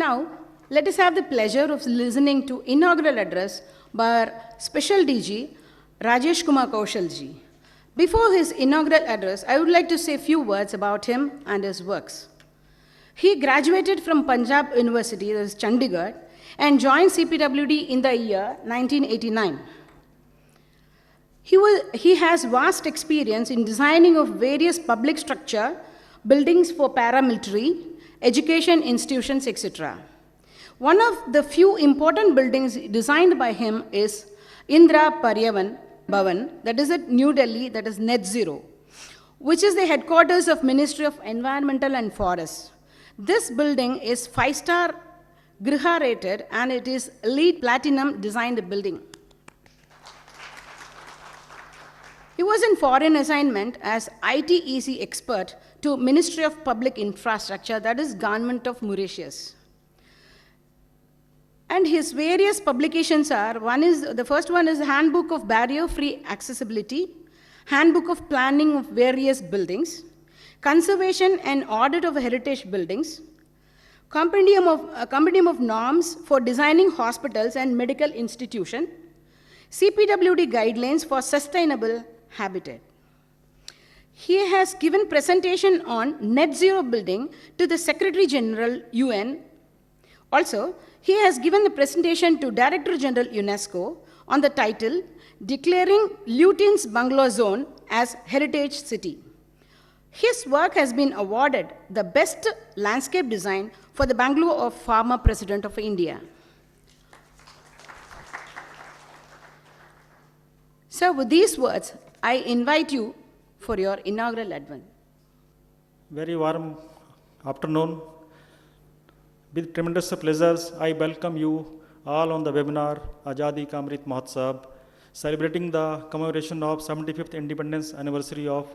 Now, let us have the pleasure of listening to inaugural address by our Special DG, Rajesh Kumar Kaushalji. Before his inaugural address, I would like to say a few words about him and his works. He graduated from Punjab University, that is Chandigarh, and joined CPWD in the year 1989. He has vast experience in designing of various public structure, buildings for paramilitary, education institutions, etc. One of the few important buildings designed by him is Indra Paryavan Bhavan, that is at New Delhi, that is net zero, which is the headquarters of Ministry of Environmental and Forests. This building is 5-star Griha rated and it is LEED Platinum designed building. He was in foreign assignment as ITEC expert to Ministry of Public Infrastructure, that is Government of Mauritius. And his various publications are, the first one is Handbook of Barrier-Free Accessibility, Handbook of Planning of Various Buildings, Conservation and Audit of Heritage Buildings, Compendium of Norms for Designing Hospitals and Medical Institutions, CPWD Guidelines for Sustainable Habitat. He has given presentation on net zero building to the Secretary General UN. Also, he has given the presentation to Director General UNESCO on the title, Declaring Lutyens Bangalore Zone as Heritage City. His work has been awarded the Best Landscape Design for the Bangalore of former President of India. So with these words, I invite you for your inaugural advent. Very warm afternoon. With tremendous pleasures, I welcome you all on the webinar Azadi ka Amrit Mahotsav, celebrating the commemoration of 75th independence anniversary of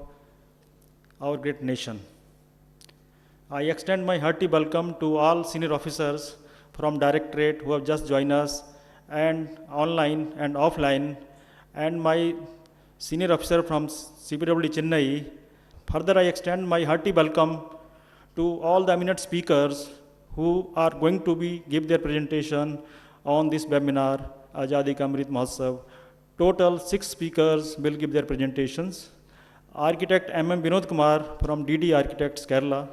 our great nation. I extend my hearty welcome to all senior officers from Directorate who have just joined us, and online and offline, and my senior officer from CPWD Chennai. Further, I extend my hearty welcome to all the eminent speakers who are going to give their presentation on this webinar, Azadi ka Amrit Mahotsav. Total 6 speakers will give their presentations. Architect M.M. Vinod Kumar from DD Architects, Kerala.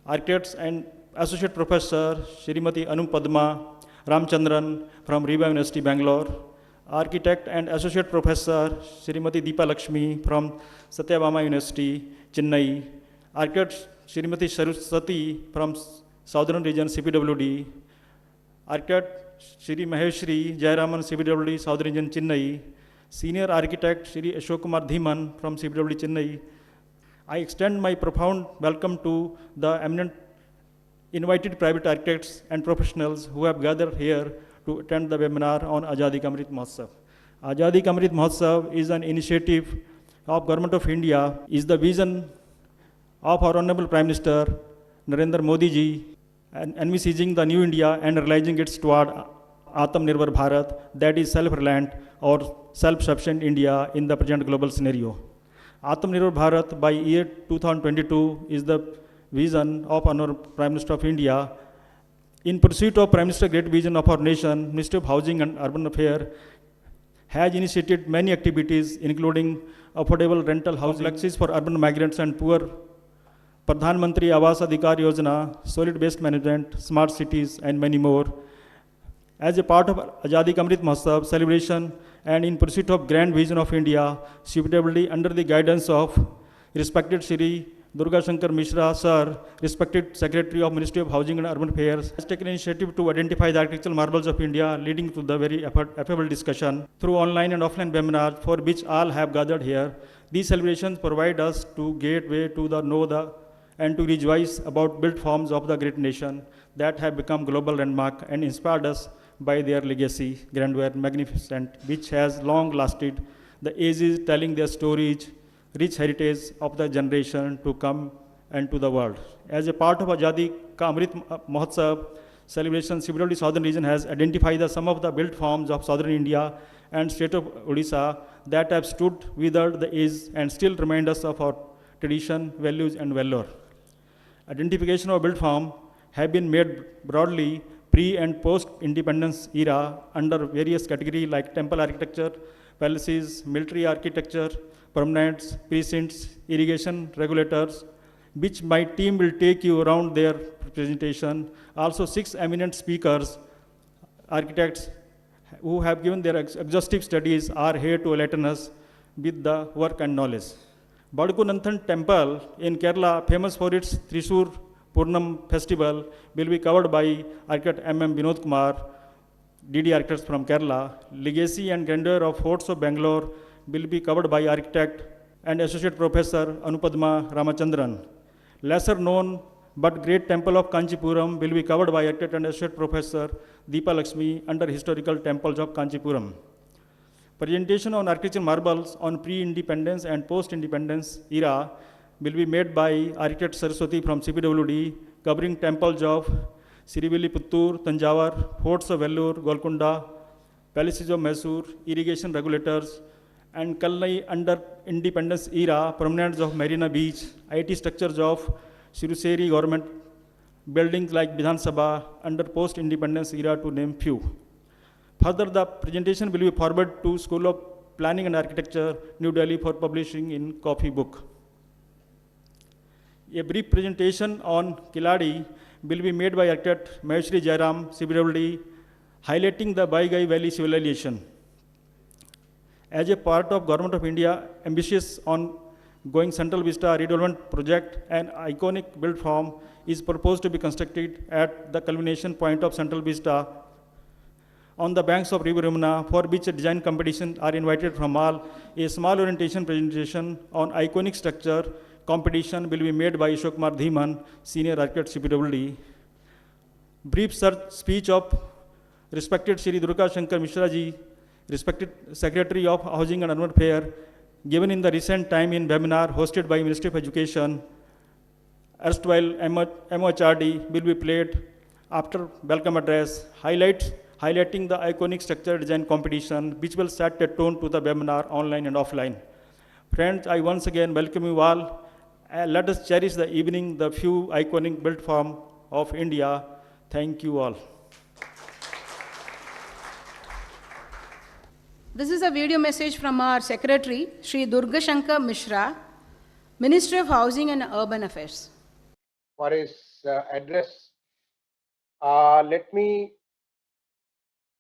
Architects and Associate Professor Shrimati Padma Ramachandran from Reva University, Bangalore. Architect and Associate Professor Shrimati Deepa Lakshmi from Satyabama University, Chennai. Architect Shrimati Saraswati from Southern Region, CPWD. Architect Shri Maheshri Jayaraman, CPWD, Southern Region, Chennai. Senior Architect Shri Ashok Kumar Dhiman from CPWD, Chennai. I extend my profound welcome to the eminent invited private architects and professionals who have gathered here to attend the webinar on Azadi ka Amrit Mahotsav. Azadi ka Amrit Mahotsav is an initiative of Government of India, is the vision of our Honorable Prime Minister Narendra Modi ji, and envisaging the new India and realizing it toward Atmanirbhar Bharat, that is self-reliant or self-sufficient India in the present global scenario. Atmanirbhar Bharat by year 2022 is the vision of Honorable Prime Minister of India. In pursuit of Prime Minister's great vision of our nation, Ministry of Housing and Urban Affairs has initiated many activities, including affordable rental housing complexes for urban migrants and poor, Pradhan Mantri Awas Adhikar Yojana, solid waste management, smart cities, and many more. As a part of Azadi ka Amrit Mahotsav celebration and in pursuit of grand vision of India, CPWD under the guidance of respected Shri Durga Shankar Mishra Sir, respected Secretary of Ministry of Housing and Urban Affairs, has taken initiative to identify the architectural marvels of India, leading to the very affable discussion through online and offline webinars for which all have gathered here. These celebrations provide us to gateway to know the and to rejoice about built forms of the great nation that have become global landmark and inspired us by their legacy, grandeur, magnificent, which has long lasted the ages, telling their stories, rich heritage of the generation to come and to the world. As a part of Azadi ka Amrit Mahotsav celebration, CPWD Southern Region has identified some of the built forms of Southern India and state of Odisha that have stood withered the age and still remind us of our tradition, values, and valor. Identification of built form have been made broadly pre- and post-independence era under various categories like temple architecture, palaces, military architecture, permanents, precincts, irrigation regulators, which my team will take you around their presentation. Also, 6 eminent speakers, architects who have given their exhaustive studies are here to enlighten us with the work and knowledge. Badukunanthan Temple in Kerala, famous for its Thrissur Purnam festival, will be covered by architect M.M. Vinod Kumar, DD architects from Kerala. Legacy and grandeur of forts of Bangalore will be covered by architect and associate professor Anupadma Ramachandran. Lesser known but great temple of Kanchipuram will be covered by architect and associate professor Deepa Lakshmi under historical temples of Kanchipuram. Presentation on architecture marvels on pre-independence and post-independence era will be made by architect Saraswati from CPWD, covering temples of Siriviliputtur, Tanjavur, forts of Vellore, Golconda, palaces of Mysore, irrigation regulators, and Kalnai under independence era, promenades of Marina Beach, IT structures of Siruseri government, buildings like Vidhan Sabha under post-independence era, to name few. Further, the presentation will be forwarded to School of Planning and Architecture, New Delhi, for publishing in copy book. A brief presentation on Kiladi will be made by architect Maheshwari Jairam, CPWD, highlighting the Baigai Valley civilization. As a part of Government of India ambitious on going Central Vista redevelopment project, an iconic build form is proposed to be constructed at the culmination point of Central Vista on the banks of River Yamuna, for which design competitions are invited from all. A small orientation presentation on iconic structure competition will be made by Ashok Kumar Dhiman, senior architect, CPWD. Brief speech of respected Shri Durga Shankar Mishra ji, respected Secretary of Housing and Urban Affairs, given in the recent time in webinar hosted by Ministry of Education, erstwhile MOHRD, will be played after welcome address, highlighting the iconic structure design competition, which will set a tone to the webinar online and offline. Friends, I once again welcome you all. Let us cherish the evening, the few iconic built form of India. Thank you all. This is a video message from our Secretary, Sri Durga Shankar Mishra, Ministry of Housing and Urban Affairs. For his address, let me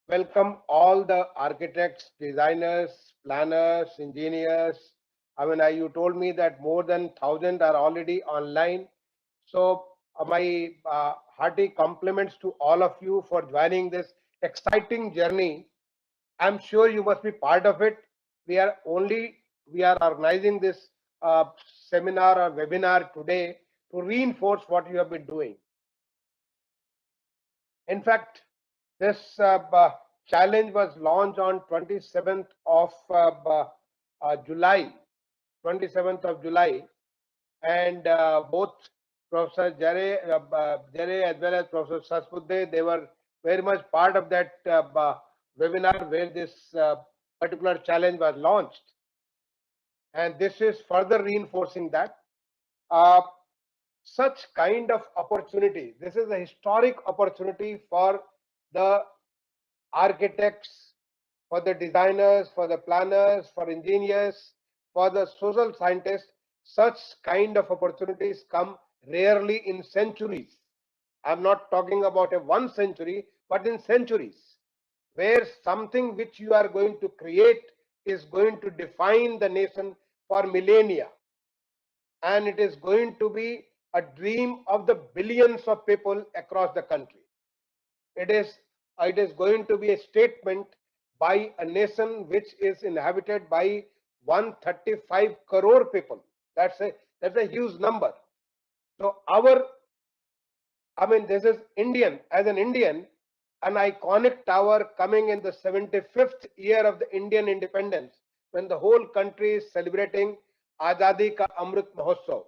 welcome all the architects, designers, planners, engineers. You told me that more than 1,000 are already online. So my hearty compliments to all of you for joining this exciting journey. I'm sure you must be part of it. We are organizing this seminar or webinar today to reinforce what you have been doing. In fact, this challenge was launched on 27th of July, 27th of July, and both Professor Jare as well as Professor Saspude, they were very much part of that webinar where this particular challenge was launched. And this is further reinforcing that. Such kind of opportunity, this is a historic opportunity for the architects, for the designers, for the planners, for engineers, for the social scientists. Such kind of opportunities come rarely in centuries. I'm not talking about a 1 century, but in centuries, where something which you are going to create is going to define the nation for millennia. And it is going to be a dream of the billions of people across the country. It is going to be a statement by a nation which is inhabited by 135 crore people. That's a huge number. So this is Indian, as an Indian, an iconic tower coming in the 75th year of the Indian independence, when the whole country is celebrating Azadi ka Amrit Mahotsav,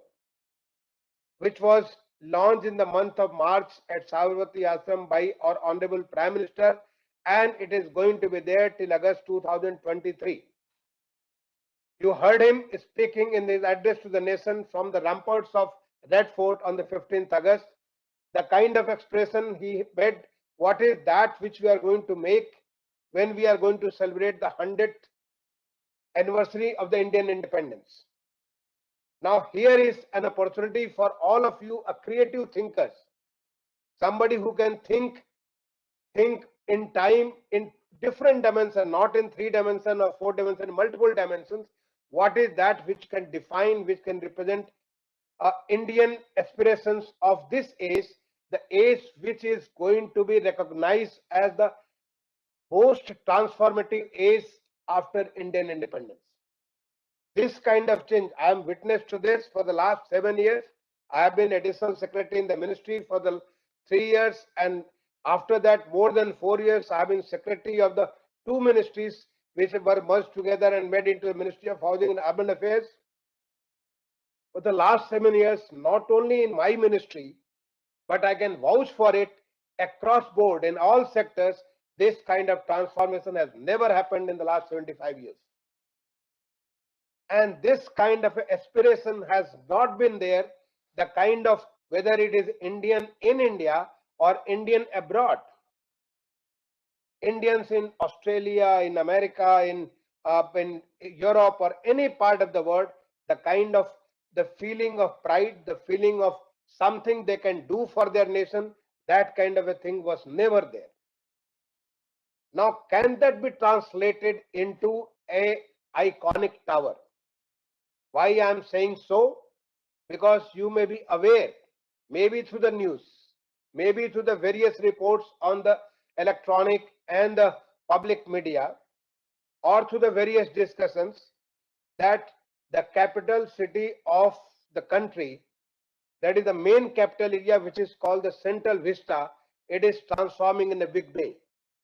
which was launched in the month of March at Shivratri Ashram by our Honorable Prime Minister, and it is going to be there till August 2023. You heard him speaking in his address to the nation from the ramparts of Red Fort on the 15th August. the kind of expression he made, what is that which we are going to make when we are going to celebrate the 100th anniversary of the Indian independence. Now here is an opportunity for all of you, creative thinkers, somebody who can think in time in different dimensions, not in 3 dimensions or 4 dimensions, multiple dimensions. What is that which can define, which can represent Indian aspirations of this age, the age which is going to be recognized as the most transformative age after Indian independence. This kind of change, I am witness to this for the last 7 years. I have been additional secretary in the ministry for the 3 years, and after that more than 4 years I have been secretary of the 2 ministries which were merged together and made into the Ministry of Housing and Urban Affairs. For the last 7 years, not only in my ministry, but I can vouch for it across board in all sectors, this kind of transformation has never happened in the last 75 years. And this kind of aspiration has not been there, the kind of, whether it is Indian in India or Indian abroad. Indians in Australia, in America, in Europe or any part of the world, the kind of the feeling of pride, the feeling of something they can do for their nation, that kind of a thing was never there. Now, can that be translated into a iconic tower? Why I am saying so? Because you may be aware, maybe through the news, maybe through the various reports on the electronic and the public media, or through the various discussions, that the capital city of the country, that is the main capital area, which is called the Central Vista, it is transforming in a big way.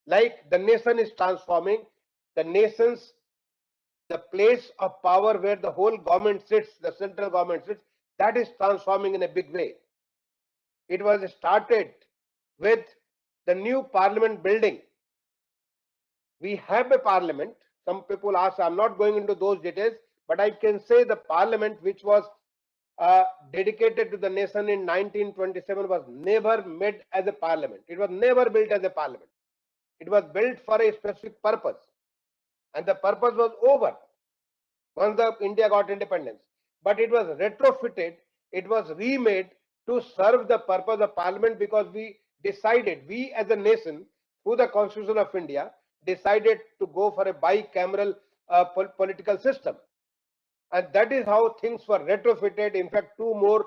Like the nation is transforming, the nation's, the place of power where the whole government sits, the central government sits, that is transforming in a big way. It was started with the new parliament building. We have a parliament. Some people ask, I'm not going into those details, but I can say the parliament which was dedicated to the nation in 1927 was never made as a parliament. It was never built as a parliament. It was built for a specific purpose, and the purpose was over once the India got independence. But it was retrofitted, it was remade to serve the purpose of parliament, because we decided, we as a nation, through the Constitution of India, decided to go for a bicameral political system. And that is how things were retrofitted. In fact, 2 more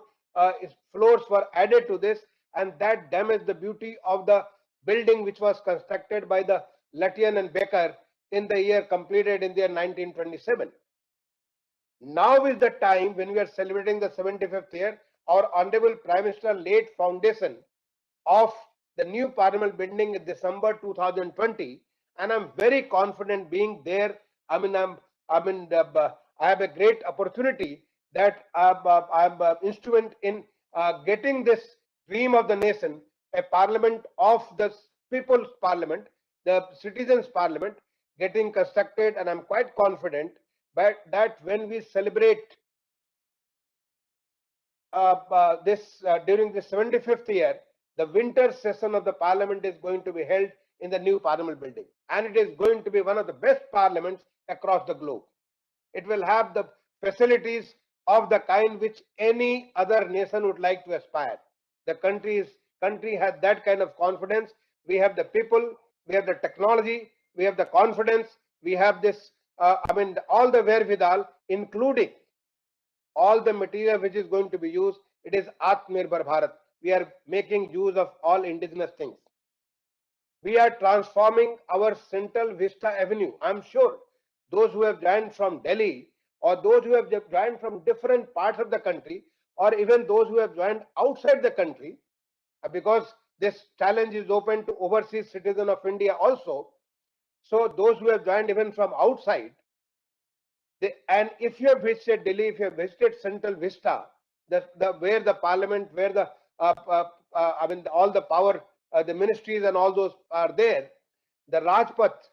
floors were added to this, and that damaged the beauty of the building which was constructed by the Latian and Baker in the year completed in the year 1927. Now is the time when we are celebrating the 75th year. Our Honorable Prime Minister laid foundation of the new Parliament building in December 2020, and I'm very confident being there. I have a great opportunity that I'm instrument in getting this dream of the nation, a parliament of the people's parliament, the citizens' parliament, getting constructed, and I'm quite confident that when we celebrate during the 75th year, the winter session of the parliament is going to be held in the new parliament building, and it is going to be one of the best parliaments across the globe. It will have the facilities of the kind which any other nation would like to aspire. The country has that kind of confidence. We have the people, we have the technology, we have the confidence, we have this, all the wherewithal, including all the material which is going to be used. It is Atmanirbhar Bharat. We are making use of all indigenous things. We are transforming our Central Vista Avenue. I'm sure those who have joined from Delhi, or those who have joined from different parts of the country, or even those who have joined outside the country, because this challenge is open to overseas citizens of India also. So those who have joined even from outside, and if you have visited Delhi, if you have visited Central Vista, where the parliament, where the all the power, the ministries and all those are there, the Rajpath,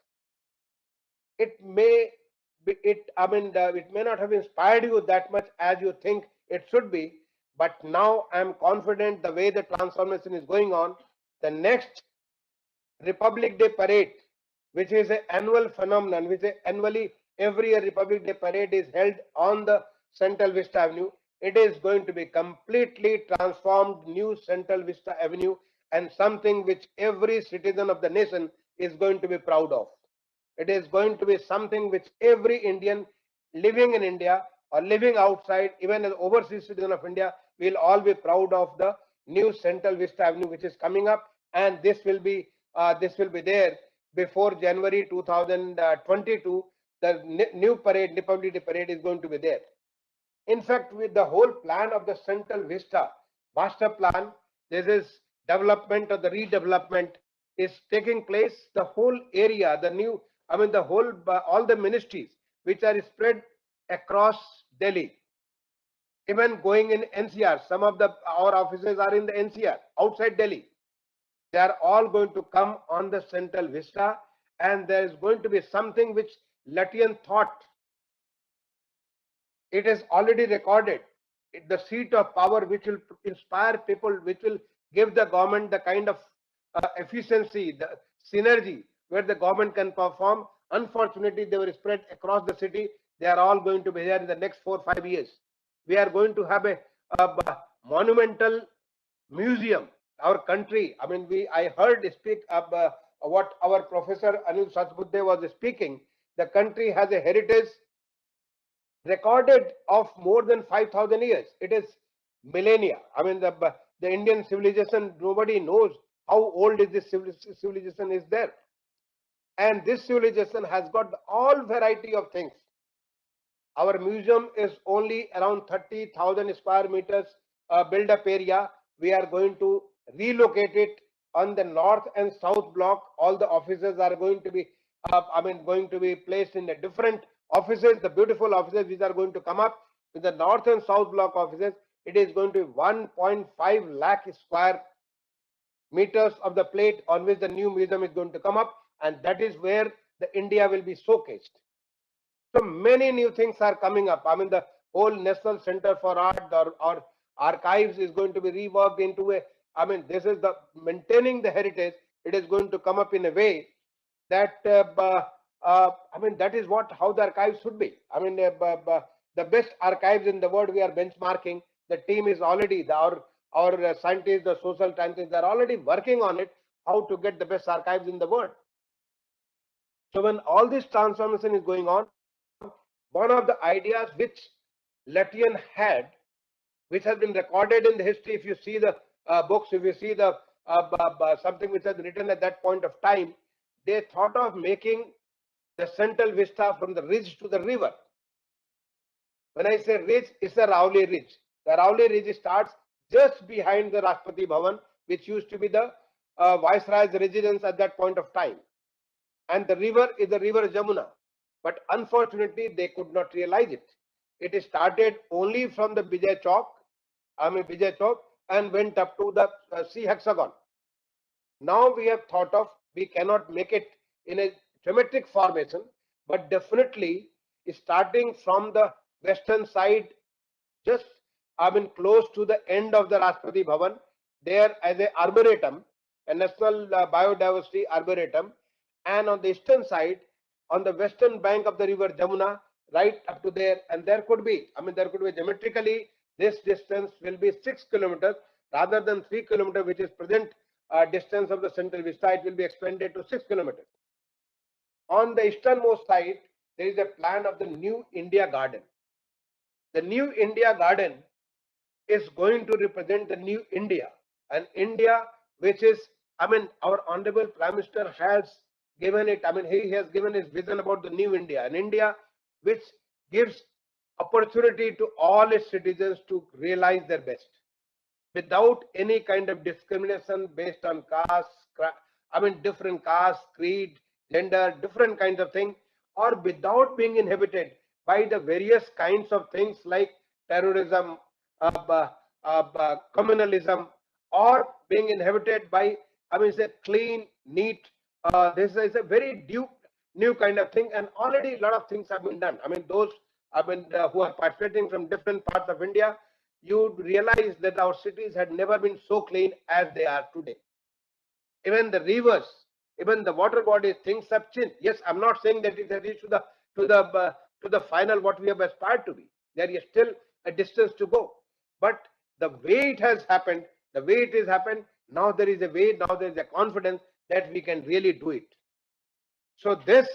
it may be, it may not have inspired you that much as you think it should be, But now I am confident the way the transformation is going on, the next Republic Day parade, which is an annual phenomenon, which is annually every year Republic Day parade is held on the Central Vista Avenue. It is going to be completely transformed new Central Vista Avenue and something which every citizen of the nation is going to be proud of. It is going to be something which every Indian living in India or living outside, even an overseas citizen of India, will all be proud of the new Central Vista Avenue which is coming up, and this will be there before January 2022. The new parade, Republic Day parade, is going to be there. In fact, with the whole plan of the Central Vista master plan, this is development or the redevelopment is taking place. The whole area, the new, I mean, the whole, all the ministries which are spread across Delhi, even going in NCR, some of our offices are in the NCR, outside Delhi. They are all going to come on the Central Vista, and there is going to be something which Lutyens thought. It is already recorded. The seat of power which will inspire people, which will give the government the kind of efficiency, the synergy where the government can perform. Unfortunately, they were spread across the city. They are all going to be there in the next 4-5 years. We are going to have a monumental museum. Our country, I mean, I heard speak what our professor Anil Sachbudde was speaking. The country has a heritage recorded of more than 5,000 years. It is millennia. I mean, the Indian civilization, nobody knows how old is this civilization is there. And this civilization has got all variety of things. Our museum is only around 30,000 square meters build-up area. We are going to relocate it on the north and south block. All the offices are going to be, going to be placed in the different offices, the beautiful offices which are going to come up. In the north and south block offices, it is going to be 1.5 lakh square meters of the plate on which the new museum is going to come up, and that is where the India will be showcased. So many new things are coming up. I mean, the whole National Center for Art or archives is going to be reworked into a, I mean, this is the maintaining the heritage. It is going to come up in a way that, I mean, that is how the archives should be. I mean, the best archives in the world we are benchmarking. The team is already, our scientists, the social scientists, they are already working on it, how to get the best archives in the world. So when all this transformation is going on, one of the ideas which Lutyens had, which has been recorded in the history, if you see the books, if you see the something which has written at that point of time, they thought of making the Central Vista from the ridge to the river. When I say ridge, it's the Rauli Ridge. The Rauli Ridge starts just behind the Rashtrapati Bhavan, which used to be the Viceroy's residence at that point of time. And the river is the river Jamuna. But unfortunately, they could not realize it. It started only from the Vijay Chowk, and went up to the sea hexagon. Now we have thought of, we cannot make it in a geometric formation, but definitely starting from the western side, just close to the end of the Rashtrapati Bhavan, there as a arboretum, a national biodiversity arboretum, and on the eastern side, on the western bank of the river Jamuna, right up to there, and there could be, geometrically, this distance will be 6 kilometers rather than 3 kilometers, which is present distance of the Central Vista. It will be expanded to 6 kilometers. On the easternmost side, there is a plan of the New India Garden. The New India Garden is going to represent the new India, an India which is, our Honorable Prime Minister has given it, he has given his vision about the new India, an India which gives opportunity to all its citizens to realize their best without any kind of discrimination based on caste, different caste, creed, gender, different kinds of things, or without being inhibited by the various kinds of things like terrorism, communalism, or being inhabited by, say, clean, neat. This is a very new kind of thing, and already a lot of things have been done. Those who are participating from different parts of India, you'd realize that our cities had never been so clean as they are today. Even the rivers, even the water bodies, things have changed. Yes, I'm not saying that it has reached to the final what we have aspired to be. There is still a distance to go. But the way it has happened, the way it has happened, now there is a way, now there is a confidence that we can really do it. So this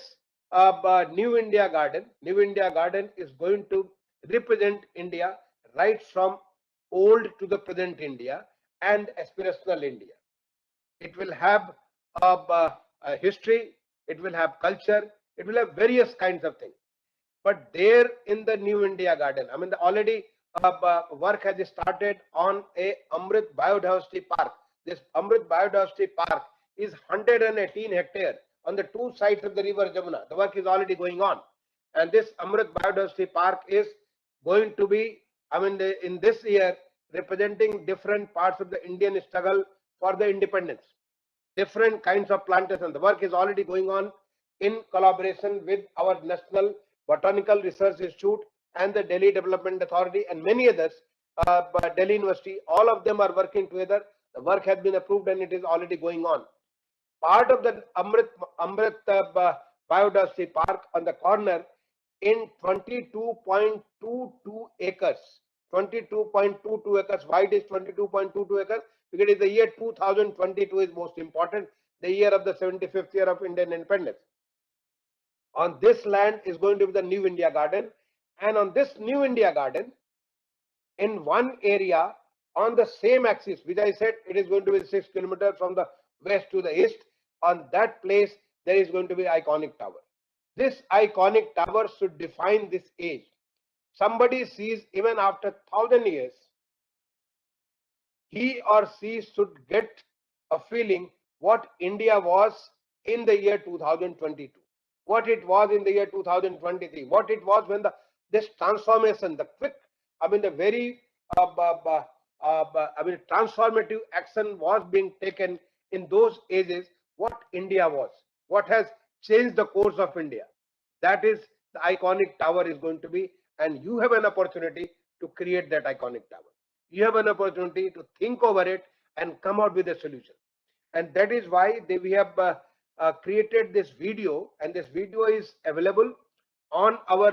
New India Garden is going to represent India right from old to the present India and aspirational India. It will have a history, it will have culture, it will have various kinds of things. But there in the New India Garden, I mean, already work has started on a Amrit Biodiversity Park. This Amrit Biodiversity Park is 118 hectares on the two sides of the river Jamuna. The work is already going on. And this Amrit Biodiversity Park is going to be, I mean, in this year, representing different parts of the Indian struggle for the independence. Different kinds of plantation. The work is already going on in collaboration with our National Botanical Research Institute and the Delhi Development Authority and many others, Delhi University. All of them are working together. The work has been approved and it is already going on. Part of the Amrit Biodiversity Park on the corner in 22.22 acres. 22.22 acres. Why it is 22.22 acres? Because it is the year 2022 is most important, the year of the 75th year of Indian independence. On this land is going to be the New India Garden, and on this New India Garden, in one area on the same axis, which I said it is going to be 6 kilometers from the west to the east, on that place there is going to be iconic tower. This iconic tower should define this age. Somebody sees even after 1,000 years, he or she should get a feeling what India was in the year 2022, what it was in the year 2023, what it was when this transformation, the quick, I mean the very transformative action was being taken in those ages, what India was, what has changed the course of India. That is the iconic tower is going to be, and you have an opportunity to create that iconic tower. You have an opportunity to think over it and come out with a solution. And that is why we have created this video, and this video is available on our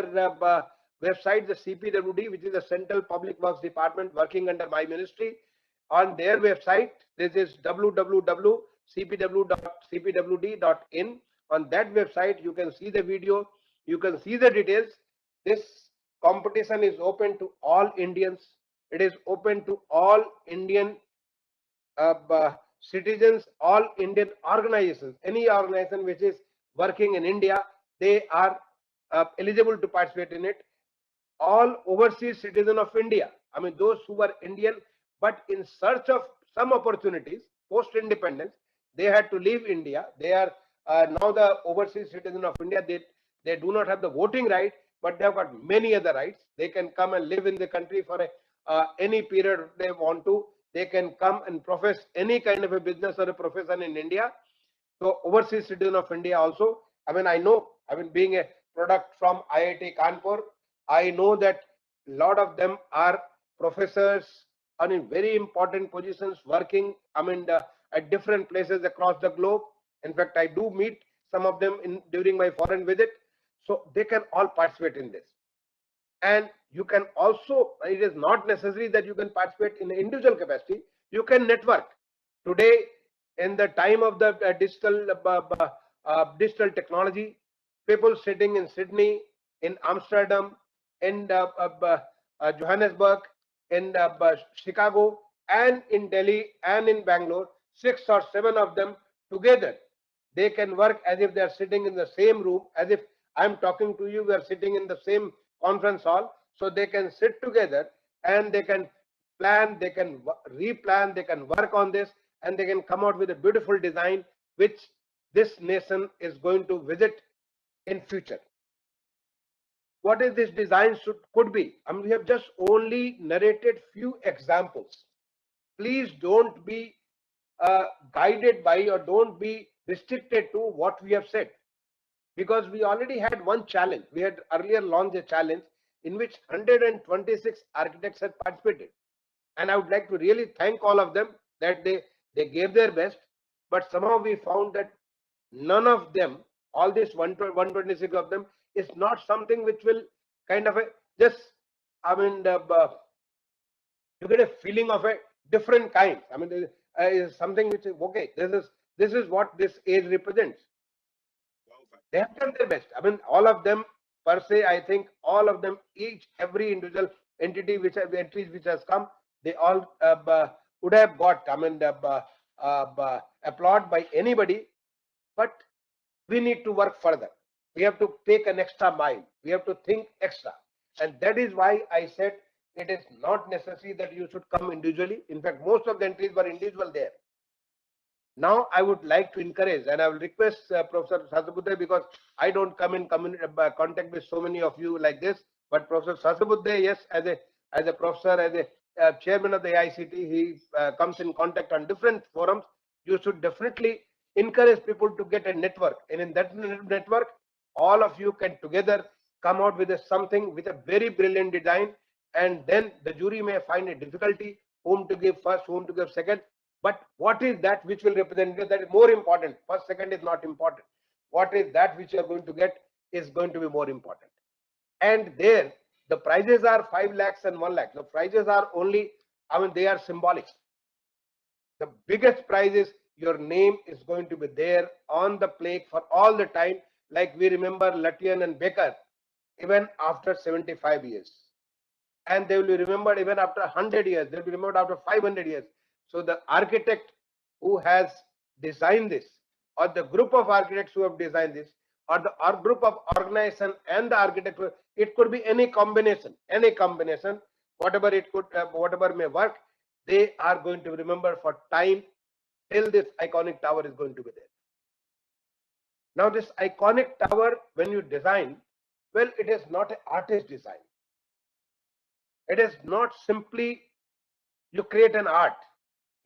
website, the CPWD, which is the Central Public Works Department working under my ministry. On their website, this is www.cpwd.in. On that website, you can see the video, you can see the details. This competition is open to all Indians. It is open to all Indian citizens, all Indian organizations. Any organization which is working in India, they are eligible to participate in it. All overseas citizens of India, I mean those who are Indian but in search of some opportunities post-independence, they had to leave India. They are now the overseas citizens of India. They do not have the voting right, but they have got many other rights. They can come and live in the country for any period they want to. They can come and profess any kind of a business or a profession in India. So overseas citizen of India also, I mean, I know, I mean, being a product from IIT Kanpur, I know that a lot of them are professors and in very important positions working, I mean, at different places across the globe. In fact, I do meet some of them during my foreign visit. So they can all participate in this. And you can also, it is not necessary that you can participate in an individual capacity. You can network. Today, in the time of the digital technology, people sitting in Sydney, in Amsterdam, in Johannesburg, in Chicago, and in Delhi, and in Bangalore, 6 or 7 of them together, they can work as if they are sitting in the same room, as if I'm talking to you, we are sitting in the same conference hall. So they can sit together and they can plan, they can replan, they can work on this, and they can come out with a beautiful design which this nation is going to visit in future. What is this design could be? I mean, we have just only narrated few examples. Please don't be guided by or don't be restricted to what we have said, because we already had one challenge. We had earlier launched a challenge in which 126 architects had participated. And I would like to really thank all of them that they gave their best, but somehow we found that none of them, all this 126 of them, is not something which will kind of just, I mean, you get a feeling of a different kind. I mean, is something which is okay. This is what this age represents. They have done their best. I mean, all of them per se. I think all of them, every individual entity which have entries which has come, they all would have got. I mean, applaud by anybody, but we need to work further. We have to take an extra mile. We have to think extra, and that is why I said it is not necessary that you should come individually. In fact, most of the entries were individual there. Now I would like to encourage, and I will request Professor Sasabuddhe, because I don't come in contact with so many of you like this, but Professor Sasabuddhe, yes, as a professor, as a chairman of the AICT, he comes in contact on different forums. You should definitely encourage people to get a network, and in that network, all of you can together come out with something with a very brilliant design, and then the jury may find a difficulty whom to give first, whom to give second. But what is that which will represent that is more important? First, second is not important. What is that which you are going to get is going to be more important. And there, the prizes are 5 lakhs and 1 lakh. The prizes are only, I mean, they are symbolic. The biggest prize is your name is going to be there on the plaque for all the time. Like we remember Latian and Baker, even after 75 years. And they will be remembered even after 100 years. They will be remembered after 500 years. So the architect who has designed this, or the group of architects who have designed this, or the group of organization and the architect, it could be any combination, whatever it could, whatever may work, they are going to remember for time till this iconic tower is going to be there. Now this iconic tower, when you design, well, it is not an artist design. It is not simply you create an art.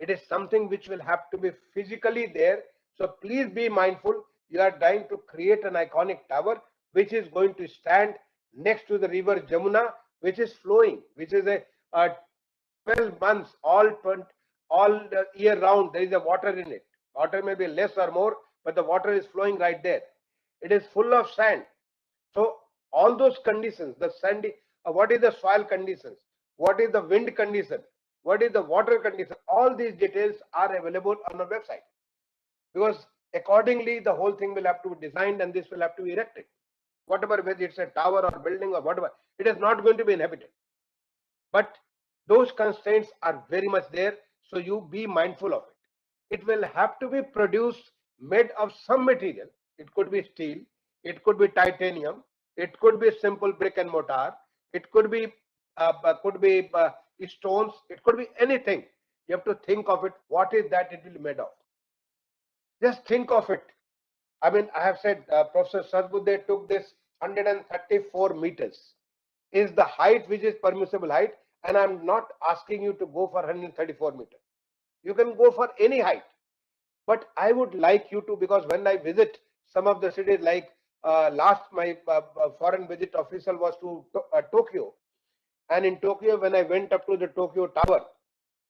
It is something which will have to be physically there. So please be mindful. You are trying to create an iconic tower which is going to stand next to the river Jamuna, which is flowing, which is a 12 months, all year round. There is a water in it. Water may be less or more, but the water is flowing right there. It is full of sand. So all those conditions, the sandy, what is the soil conditions, what is the wind condition, what is the water condition, all these details are available on the website, because accordingly the whole thing will have to be designed and this will have to be erected. Whatever, whether it's a tower or building or whatever, it is not going to be inhabited. But those constraints are very much there, so you be mindful of it. It will have to be produced, made of some material. It could be steel, it could be titanium, it could be simple brick and mortar, it could be stones, it could be anything. You have to think of it. What is that it will be made of? Just think of it. I mean, I have said Professor Sadbuddhe took this 134 meters is the height which is permissible height, and I'm not asking you to go for 134 meters. You can go for any height, but I would like you to, because when I visit some of the cities, like last my foreign visit official was to Tokyo, and in Tokyo, when I went up to the Tokyo Tower,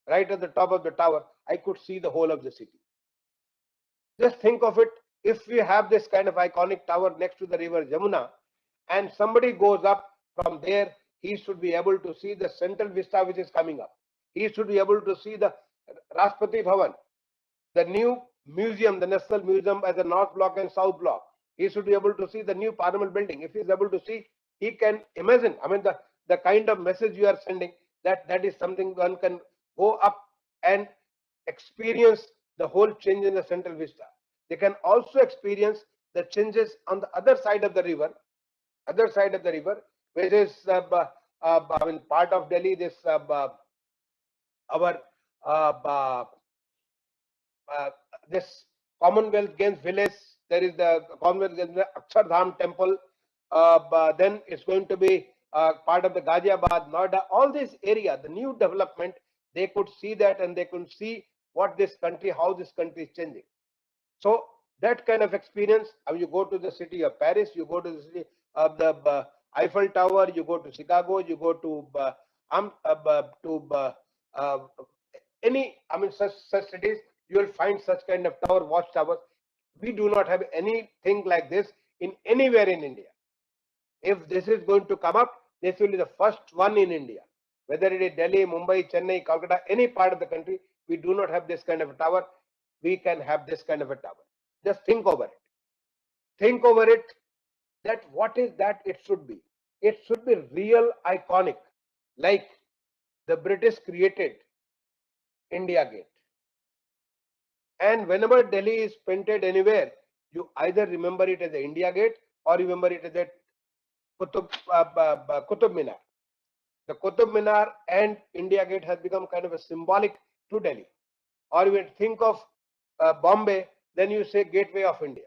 right at the top of the tower, I could see the whole of the city. Just think of it, if we have this kind of iconic tower next to the river Jamuna, and somebody goes up from there, he should be able to see the central vista which is coming up. He should be able to see the Rashtrapati Bhavan, the new museum, the National Museum as a north block and south block. He should be able to see the new Parliament building. If he is able to see, he can imagine. I mean, the kind of message you are sending, that is something one can go up and experience the whole change in the central vista. They can also experience the changes on the other side of the river, which is I mean, part of Delhi. This our this Commonwealth Games village. There is the Commonwealth Games Akshardham temple. Then it's going to be part of the Ghaziabad, Noida. All this area, the new development, they could see that, and they could see what this country, how this country is changing. So that kind of experience, you go to the city of Paris, you go to the city of the Eiffel Tower, you go to Chicago, you go to uh, any, I mean, such cities, you will find such kind of tower, watchtowers. We do not have anything like this in anywhere in India. If this is going to come up, this will be the first one in India. Whether it is Delhi, Mumbai, Chennai, Calcutta, any part of the country, we do not have this kind of a tower. We can have this kind of a tower. Just think over it. Think over it, that what is that it should be. It should be real iconic, like the British created India Gate. And whenever Delhi is painted anywhere, you either remember it as the India Gate or remember it as a Qutub Minar. The Qutub Minar and India Gate has become kind of a symbolic to Delhi. Or you think of Bombay, then you say Gateway of India.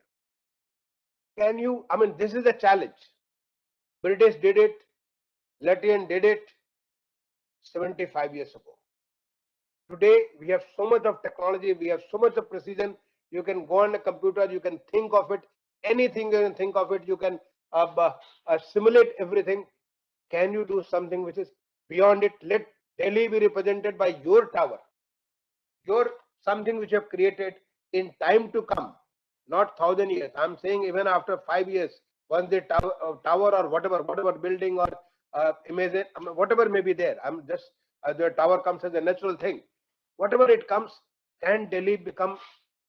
Can you, I mean, this is a challenge. British did it, Latvian did it 75 years ago. Today, we have so much of technology, we have so much of precision. You can go on a computer, you can think of it, anything you can think of it, you can simulate everything. Can you do something which is beyond it? Let Delhi be represented by your tower, your something which you have created in time to come, not 1,000 years. I'm saying even after 5 years, once the tower or whatever building or imagine, I mean, whatever may be there. I'm just the tower comes as a natural thing. Whatever it comes, can Delhi become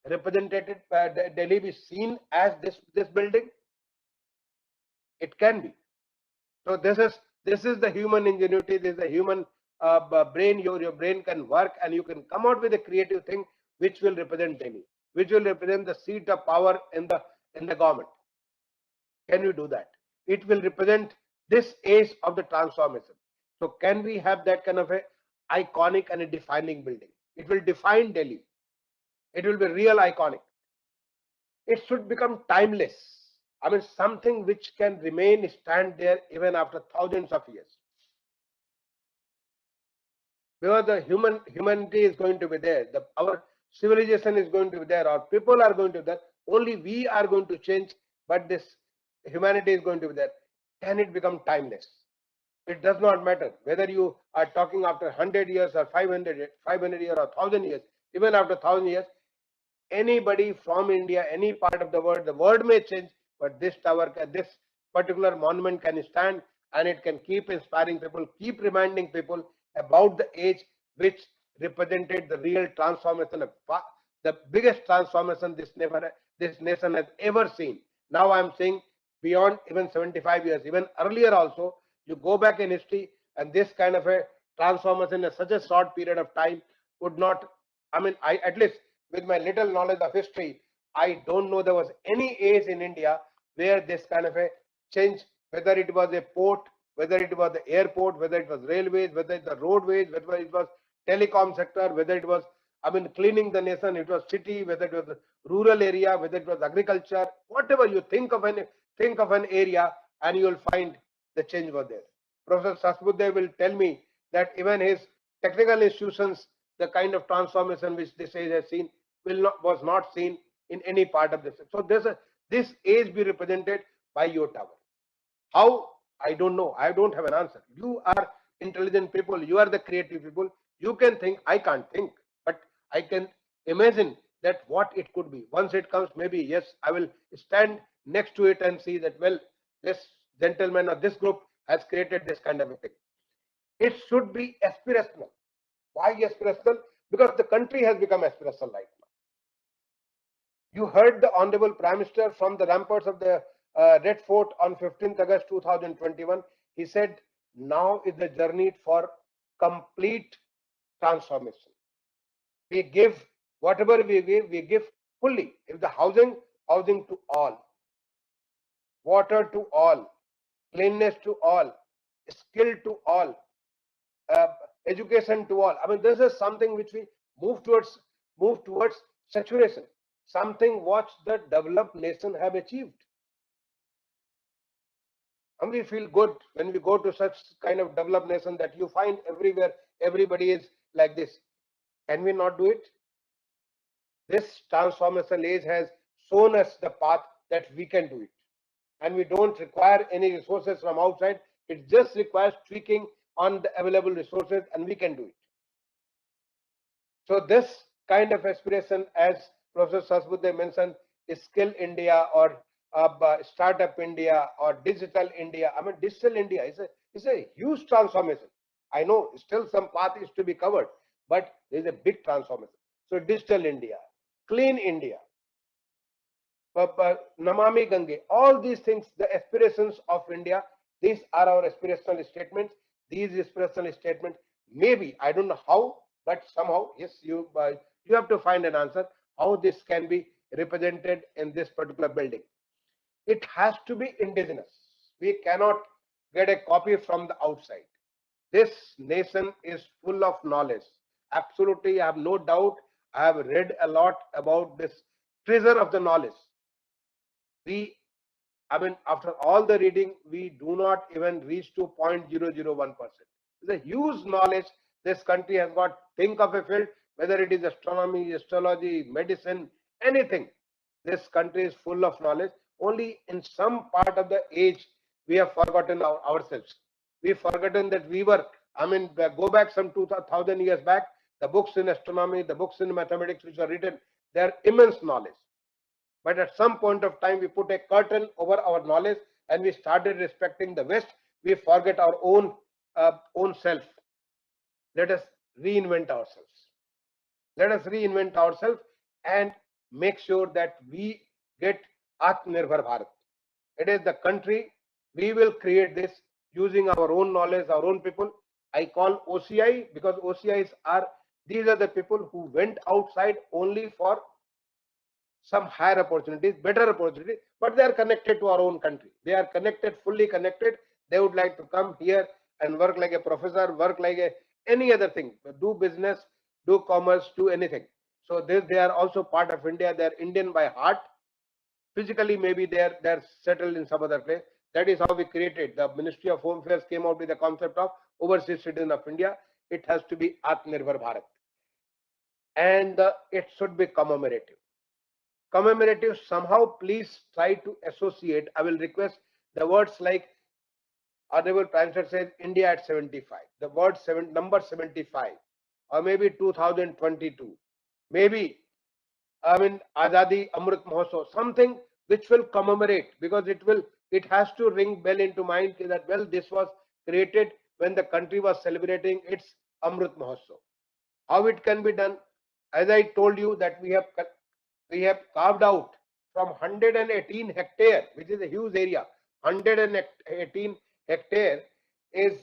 represented? Delhi be seen as this building? It can be. So this is the human ingenuity. This is the human brain. Your brain can work, and you can come out with a creative thing which will represent Delhi, which will represent the seat of power in the government. Can you do that? It will represent this age of the transformation. So can we have that kind of a iconic and a defining building? It will define Delhi. It will be real iconic. It should become timeless. I mean, something which can remain, stand there even after thousands of years. Because the humanity is going to be there, our civilization is going to be there, our people are going to be there. Only we are going to change, but this humanity is going to be there. Can it become timeless? It does not matter whether you are talking after 100 years or 500 years or 1,000 years. Even after 1,000 years, anybody from India, any part of the world may change, but this tower, this particular monument can stand, and it can keep inspiring people, keep reminding people about the age which represented the real transformation, the biggest transformation this nation has ever seen. Now I'm saying beyond even 75 years, even earlier also, you go back in history, and this kind of a transformation in such a short period of time would not, I mean, I at least with my little knowledge of history, I don't know there was any age in India where this kind of a change, whether it was a port, whether it was the airport, whether it was railways, whether it was roadways, whether it was telecom sector, whether it was, I mean, cleaning the nation, it was city, whether it was the rural area, whether it was agriculture, whatever you think of an area, and you will find the change was there. Professor Sasbuddhe will tell me that even his technical institutions, the kind of transformation which this age has seen was not seen in any part of this. So this age be represented by your tower. How? I don't know. I don't have an answer. You are intelligent people. You are the creative people. You can think. I can't think, but I can imagine that what it could be. Once it comes, maybe yes, I will stand next to it and see that, well, this gentleman or this group has created this kind of a thing. It should be aspirational. Why aspirational? Because the country has become aspirational right now. You heard the Honorable Prime Minister from the ramparts of the Red Fort on 15th August 2021. He said, now is the journey for complete transformation. We give whatever we give fully. If the housing to all, water to all, cleanliness to all, skill to all, education to all. I mean, this is something which we move towards saturation. Something what the developed nation have achieved. And we feel good when we go to such kind of developed nation that you find everywhere everybody is like this. Can we not do it? This transformation age has shown us the path that we can do it. And we don't require any resources from outside. It just requires tweaking on the available resources, and we can do it. So this kind of aspiration, as Professor Sasbuddhe mentioned, is Skill India or Startup India or Digital India. I mean, Digital India is a huge transformation. I know still some path is to be covered, but there is a big transformation. So Digital India, Clean India, Namami Gange, all these things, the aspirations of India, these are our aspirational statements. These aspirational statements, maybe, I don't know how, but somehow, yes, you have to find an answer how this can be represented in this particular building. It has to be indigenous. We cannot get a copy from the outside. This nation is full of knowledge. Absolutely, I have no doubt. I have read a lot about this treasure of the knowledge. I mean, after all the reading, we do not even reach to 0.001%. It's a huge knowledge this country has got. Think of a field, whether it is astronomy, astrology, medicine, anything. This country is full of knowledge. Only in some part of the age, we have forgotten ourselves. We've forgotten that we were, I mean, go back some 2000 years back, the books in astronomy, the books in mathematics which are written, they are immense knowledge. But at some point of time, we put a curtain over our knowledge and we started respecting the West. We forget our own self. Let us reinvent ourselves. Let us reinvent ourselves and make sure that we get Atmanirbhar Bharat. It is the country. We will create this using our own knowledge, our own people. I call OCI because OCIs are, these are the people who went outside only for some higher opportunities, better opportunities, but they are connected to our own country. They are connected, fully connected. They would like to come here and work like a professor, work like any other thing, do business, do commerce, do anything. So they are also part of India. They are Indian by heart. Physically, maybe they're settled in some other place. That is how we created. The Ministry of Home Affairs came out with the concept of overseas citizen of India. It has to be Atmanirbhar Bharat, and it should be commemorative. Commemorative, somehow please try to associate. I will request the words like Honorable Prime Minister says India at 75, the word number 75, or maybe 2022, maybe I mean Azadi Amrit Mahotsav, something which will commemorate, because it has to ring bell into mind that, well, this was created when the country was celebrating its Amrit Mahotsav. How it can be done? As I told you that we have carved out from 118 hectare, which is a huge area. 118 hectare is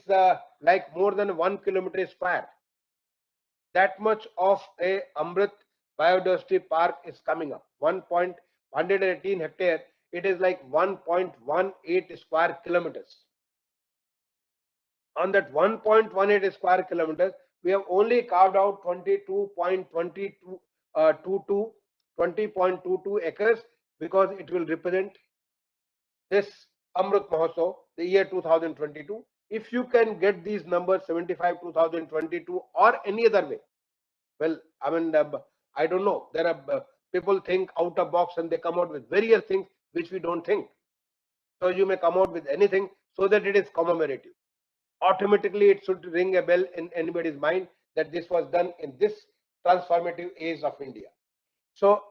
like more than 1 kilometer square. That much of a Amrit Biodiversity Park is coming up. 118 hectare, it is like 1.18 square kilometers. On that 1.18 square kilometers, we have only carved out 20.22 acres, because it will represent this Amrit Mahotsav, the year 2022. If you can get these numbers 75, 2022 or any other way, well, I mean, I don't know. There are people think out of box and they come out with various things which we don't think. So you may come out with anything so that it is commemorative. Automatically it should ring a bell in anybody's mind that this was done in this transformative age of India. So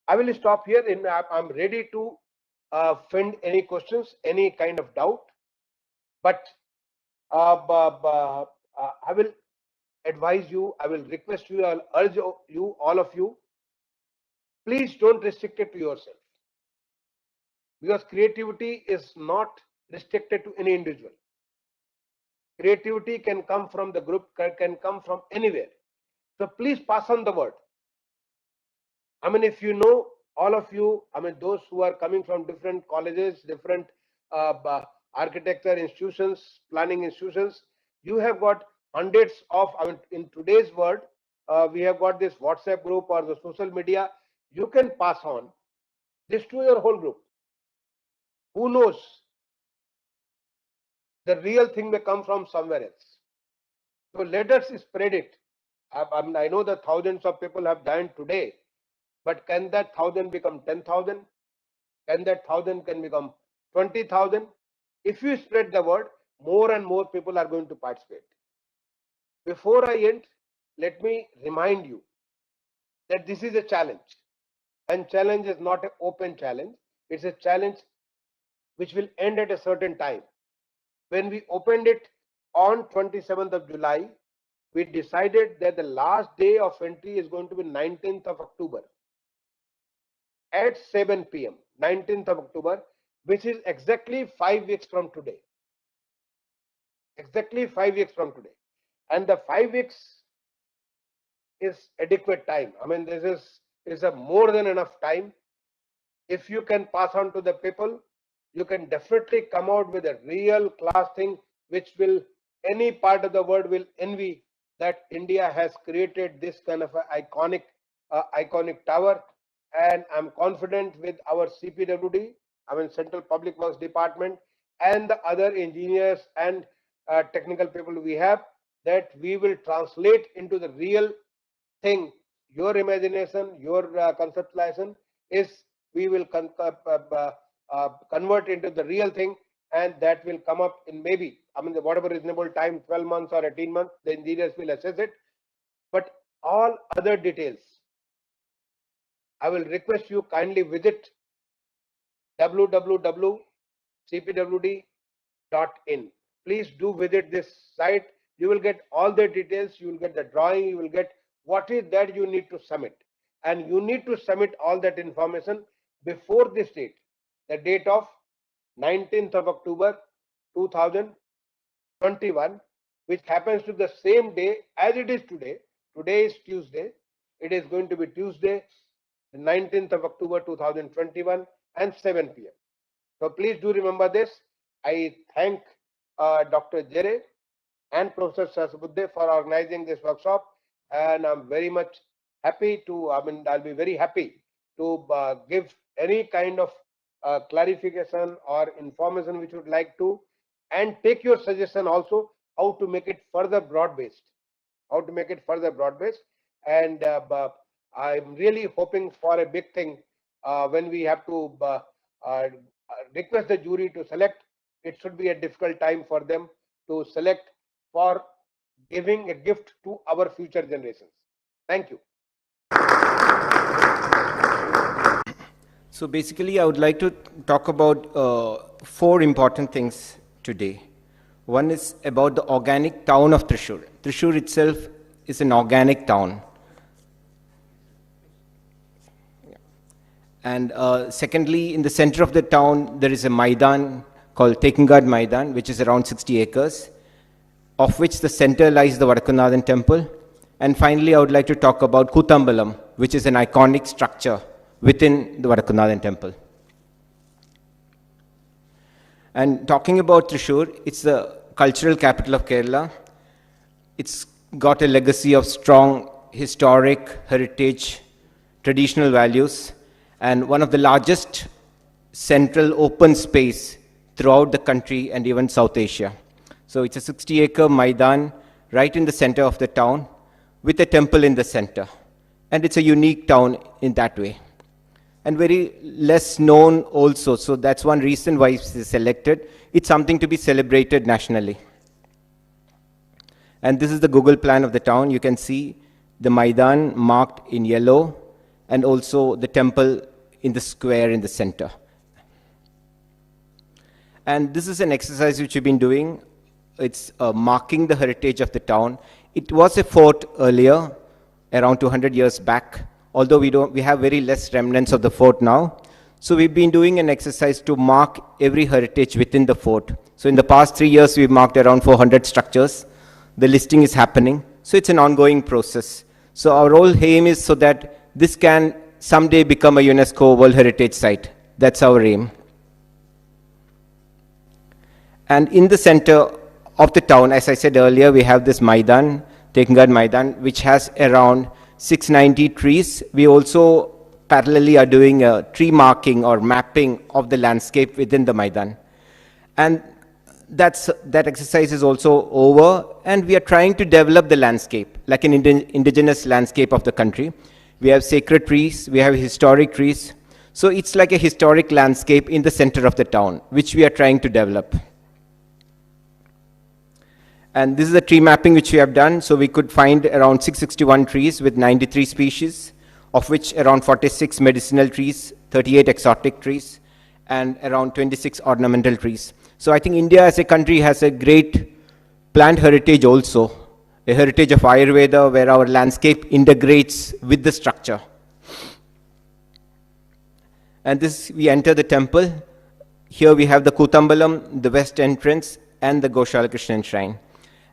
I will stop here. I'm ready to find any questions, any kind of doubt, but I will advise you, I will request you, I'll urge you, all of you, please don't restrict it to yourself, because creativity is not restricted to any individual. Creativity can come from the group, can come from anywhere. So please pass on the word. I mean, if you know, all of you, I mean, those who are coming from different colleges, different architecture institutions, planning institutions, you have got hundreds of, I mean, in today's world, we have got this WhatsApp group or the social media. You can pass on this to your whole group. Who knows? The real thing may come from somewhere else. So let us spread it. I know that thousands of people have died today, but can that 1,000 become 10,000? Can that 1,000 can become 20,000? If you spread the word, more and more people are going to participate. Before I end, let me remind you that this is a challenge, and challenge is not an open challenge. It's a challenge which will end at a certain time. When we opened it on 27th of July, we decided that the last day of entry is going to be 19th of October at 7 p.m. 19th of October, which is exactly 5 weeks from today. Exactly 5 weeks from today. And the 5 weeks is adequate time. I mean, this is a more than enough time. If you can pass on to the people, you can definitely come out with a real class thing, which will any part of the world will envy, that India has created this kind of an iconic tower. And I'm confident with our CPWD, I mean Central Public Works Department, and the other engineers and technical people we have, that we will translate into the real thing. Your imagination, your conceptualization is, we will convert into the real thing, and that will come up in maybe, I mean, whatever reasonable time, 12 months or 18 months, the engineers will assess it. But all other details, I will request you kindly visit www.cpwd.in. Please do visit this site. You will get all the details. You will get the drawing. You will get what is that you need to submit. And you need to submit all that information before this date, the date of 19th of October 2021, which happens to the same day as it is today. Today is Tuesday. It is going to be Tuesday, the 19th of October 2021 and 7 p.m. So please do remember this. I thank Dr. Jere and Professor Sasbuddhe for organizing this workshop, and I'm very much happy to, I'll be very happy to give any kind of clarification or information which you would like to, and take your suggestion also how to make it further broad-based, and I'm really hoping for a big thing when we have to request the jury to select. It should be a difficult time for them to select for giving a gift to our future generations. Thank you. So basically, I would like to talk about 4 important things today. One is about the organic town of Thrissur. Thrissur itself is an organic town. And secondly, in the center of the town, there is a Maidan called Tekungad Maidan, which is around 60 acres, of which the center lies the Vadakkunnathan temple. And finally, I would like to talk about Kootambalam, which is an iconic structure within the Vadakkunnathan temple. And talking about Thrissur, it's the cultural capital of Kerala. It's got a legacy of strong historic heritage, traditional values, and one of the largest central open space throughout the country and even South Asia. So it's a 60-acre Maidan right in the center of the town with a temple in the center. And it's a unique town in that way. And very less known also, so that's one reason why it's selected. It's something to be celebrated nationally. And this is the Google plan of the town. You can see the Maidan marked in yellow, and also the temple in the square in the center. And this is an exercise which we've been doing. It's marking the heritage of the town. It was a fort earlier, around 200 years back, although we have very less remnants of the fort now. So we've been doing an exercise to mark every heritage within the fort. So in the past 3 years, we've marked around 400 structures. The listing is happening. So it's an ongoing process. So our whole aim is so that this can someday become a UNESCO World Heritage Site. That's our aim. And in the center of the town, as I said earlier, we have this Maidan, Tekungad Maidan, which has around 690 trees. We also parallelly are doing a tree marking or mapping of the landscape within the Maidan. And that exercise is also over, and we are trying to develop the landscape, like an indigenous landscape of the country. We have sacred trees, we have historic trees. So it's like a historic landscape in the center of the town, which we are trying to develop. And this is the tree mapping which we have done. So we could find around 661 trees with 93 species. of which around 46 medicinal trees, 38 exotic trees, and around 26 ornamental trees. So I think India as a country has a great plant heritage also, a heritage of Ayurveda where our landscape integrates with the structure. And this, we enter the temple. Here we have the Kutambalam, the west entrance, and the Goshala Krishnan shrine.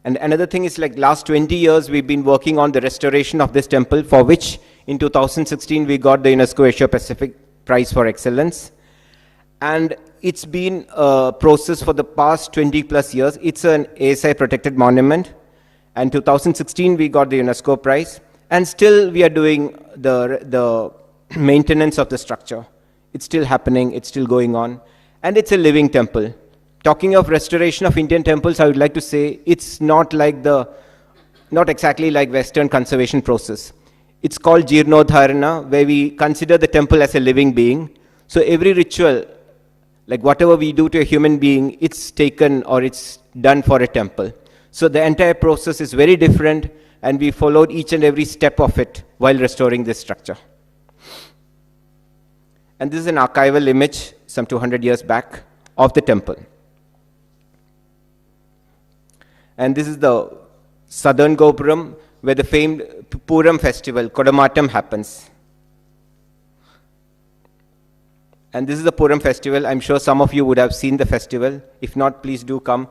And another thing is, like, last 20 years we've been working on the restoration of this temple, for which in 2016 we got the UNESCO Asia Pacific Prize for Excellence. And it's been a process for the past 20 plus years. It's an ASI protected monument. And 2016 we got the UNESCO prize. And still we are doing the maintenance of the structure. It's still happening, it's still going on. And it's a living temple. Talking of restoration of Indian temples, I would like to say it's not exactly like Western conservation process. It's called Jirnodharana, where we consider the temple as a living being. So every ritual, like whatever we do to a human being, it's taken or it's done for a temple. So the entire process is very different, and we followed each and every step of it while restoring this structure. And this is an archival image, some 200 years back, of the temple. And this is the southern Gopuram, where the famed Puram festival, Kodamatam, happens. And this is the Puram festival. I'm sure some of you would have seen the festival. If not, please do come.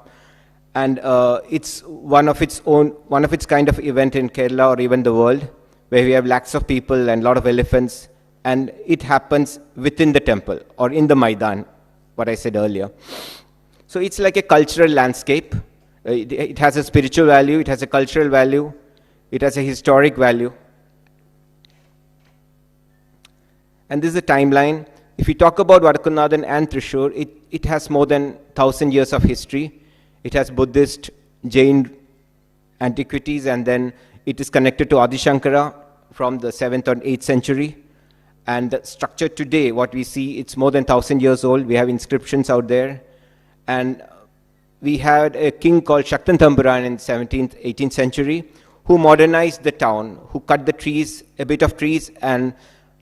And it's one of its kind of event in Kerala or even the world, where we have lakhs of people and a lot of elephants. And it happens within the temple or in the Maidan, what I said earlier. So it's like a cultural landscape. It has a spiritual value, it has a cultural value, it has a historic value. And this is a timeline. If we talk about Vadakunathan and Thrissur, it has more than 1,000 years of history. It has Buddhist, Jain antiquities, and then it is connected to Adi Shankara from the 7th or 8th century. And the structure today, what we see, it's more than 1,000 years old. We have inscriptions out there. And we had a king called Shaktan Thamburan in 17th, 18th century, who modernized the town, who cut the trees, a bit of trees, and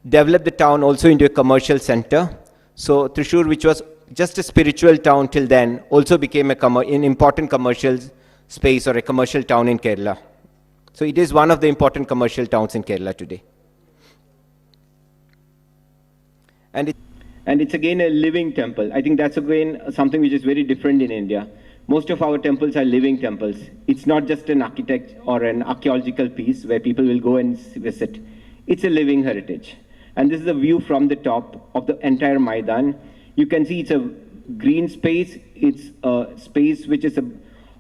developed the town also into a commercial center. So Thrissur, which was just a spiritual town till then, also became an important commercial space or a commercial town in Kerala. So it is one of the important commercial towns in Kerala today. And it's again a living temple. I think that's again something which is very different in India. Most of our temples are living temples. It's not just an architect or an archaeological piece where people will go and visit. It's a living heritage. And this is a view from the top of the entire Maidan. You can see it's a green space. It's a space which is a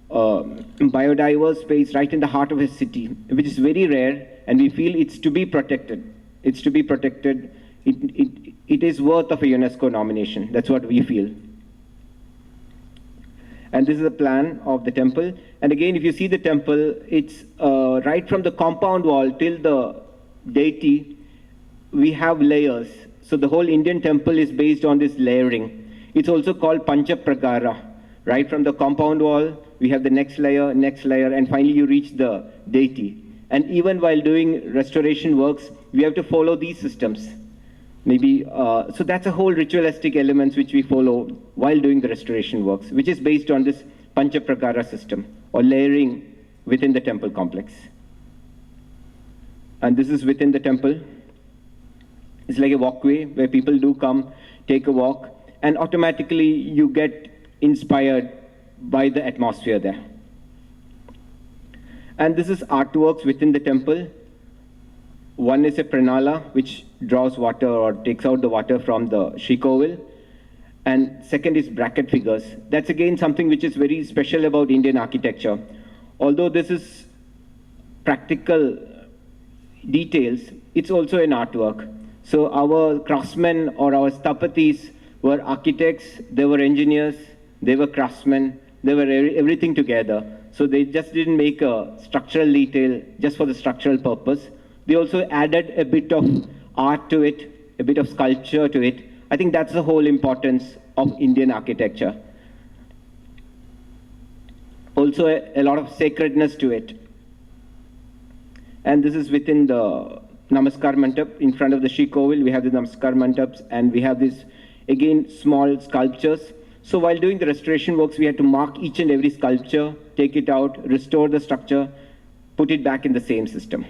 biodiverse space right in the heart of a city, which is very rare, and we feel it's to be protected. It's to be protected. It is worth of a UNESCO nomination. That's what we feel. And this is a plan of the temple. And again, if you see the temple, it's right from the compound wall till the deity, we have layers. So the whole Indian temple is based on this layering. It's also called Pancha Prakara. Right from the compound wall, we have the next layer, and finally you reach the deity. And even while doing restoration works, we have to follow these systems. Maybe, so that's a whole ritualistic elements which we follow while doing the restoration works, which is based on this Pancha Prakara system, or layering within the temple complex. And this is within the temple. It's like a walkway where people do come, take a walk, and automatically you get inspired by the atmosphere there. And this is artworks within the temple. One is a pranala, which draws water or takes out the water from the Srikovil. And second is bracket figures. That's again something which is very special about Indian architecture. Although this is practical details, it's also an artwork. So our craftsmen or our sthapatis were architects, they were engineers, they were craftsmen, they were everything together. So they just didn't make a structural detail just for the structural purpose. They also added a bit of art to it, a bit of sculpture to it. I think that's the whole importance of Indian architecture. Also a lot of sacredness to it. And this is within the Namaskar Mandap in front of the Shri Kovil. We have the Namaskar Mandaps, and we have these, again, small sculptures. So while doing the restoration works, we had to mark each and every sculpture, take it out, restore the structure, put it back in the same system.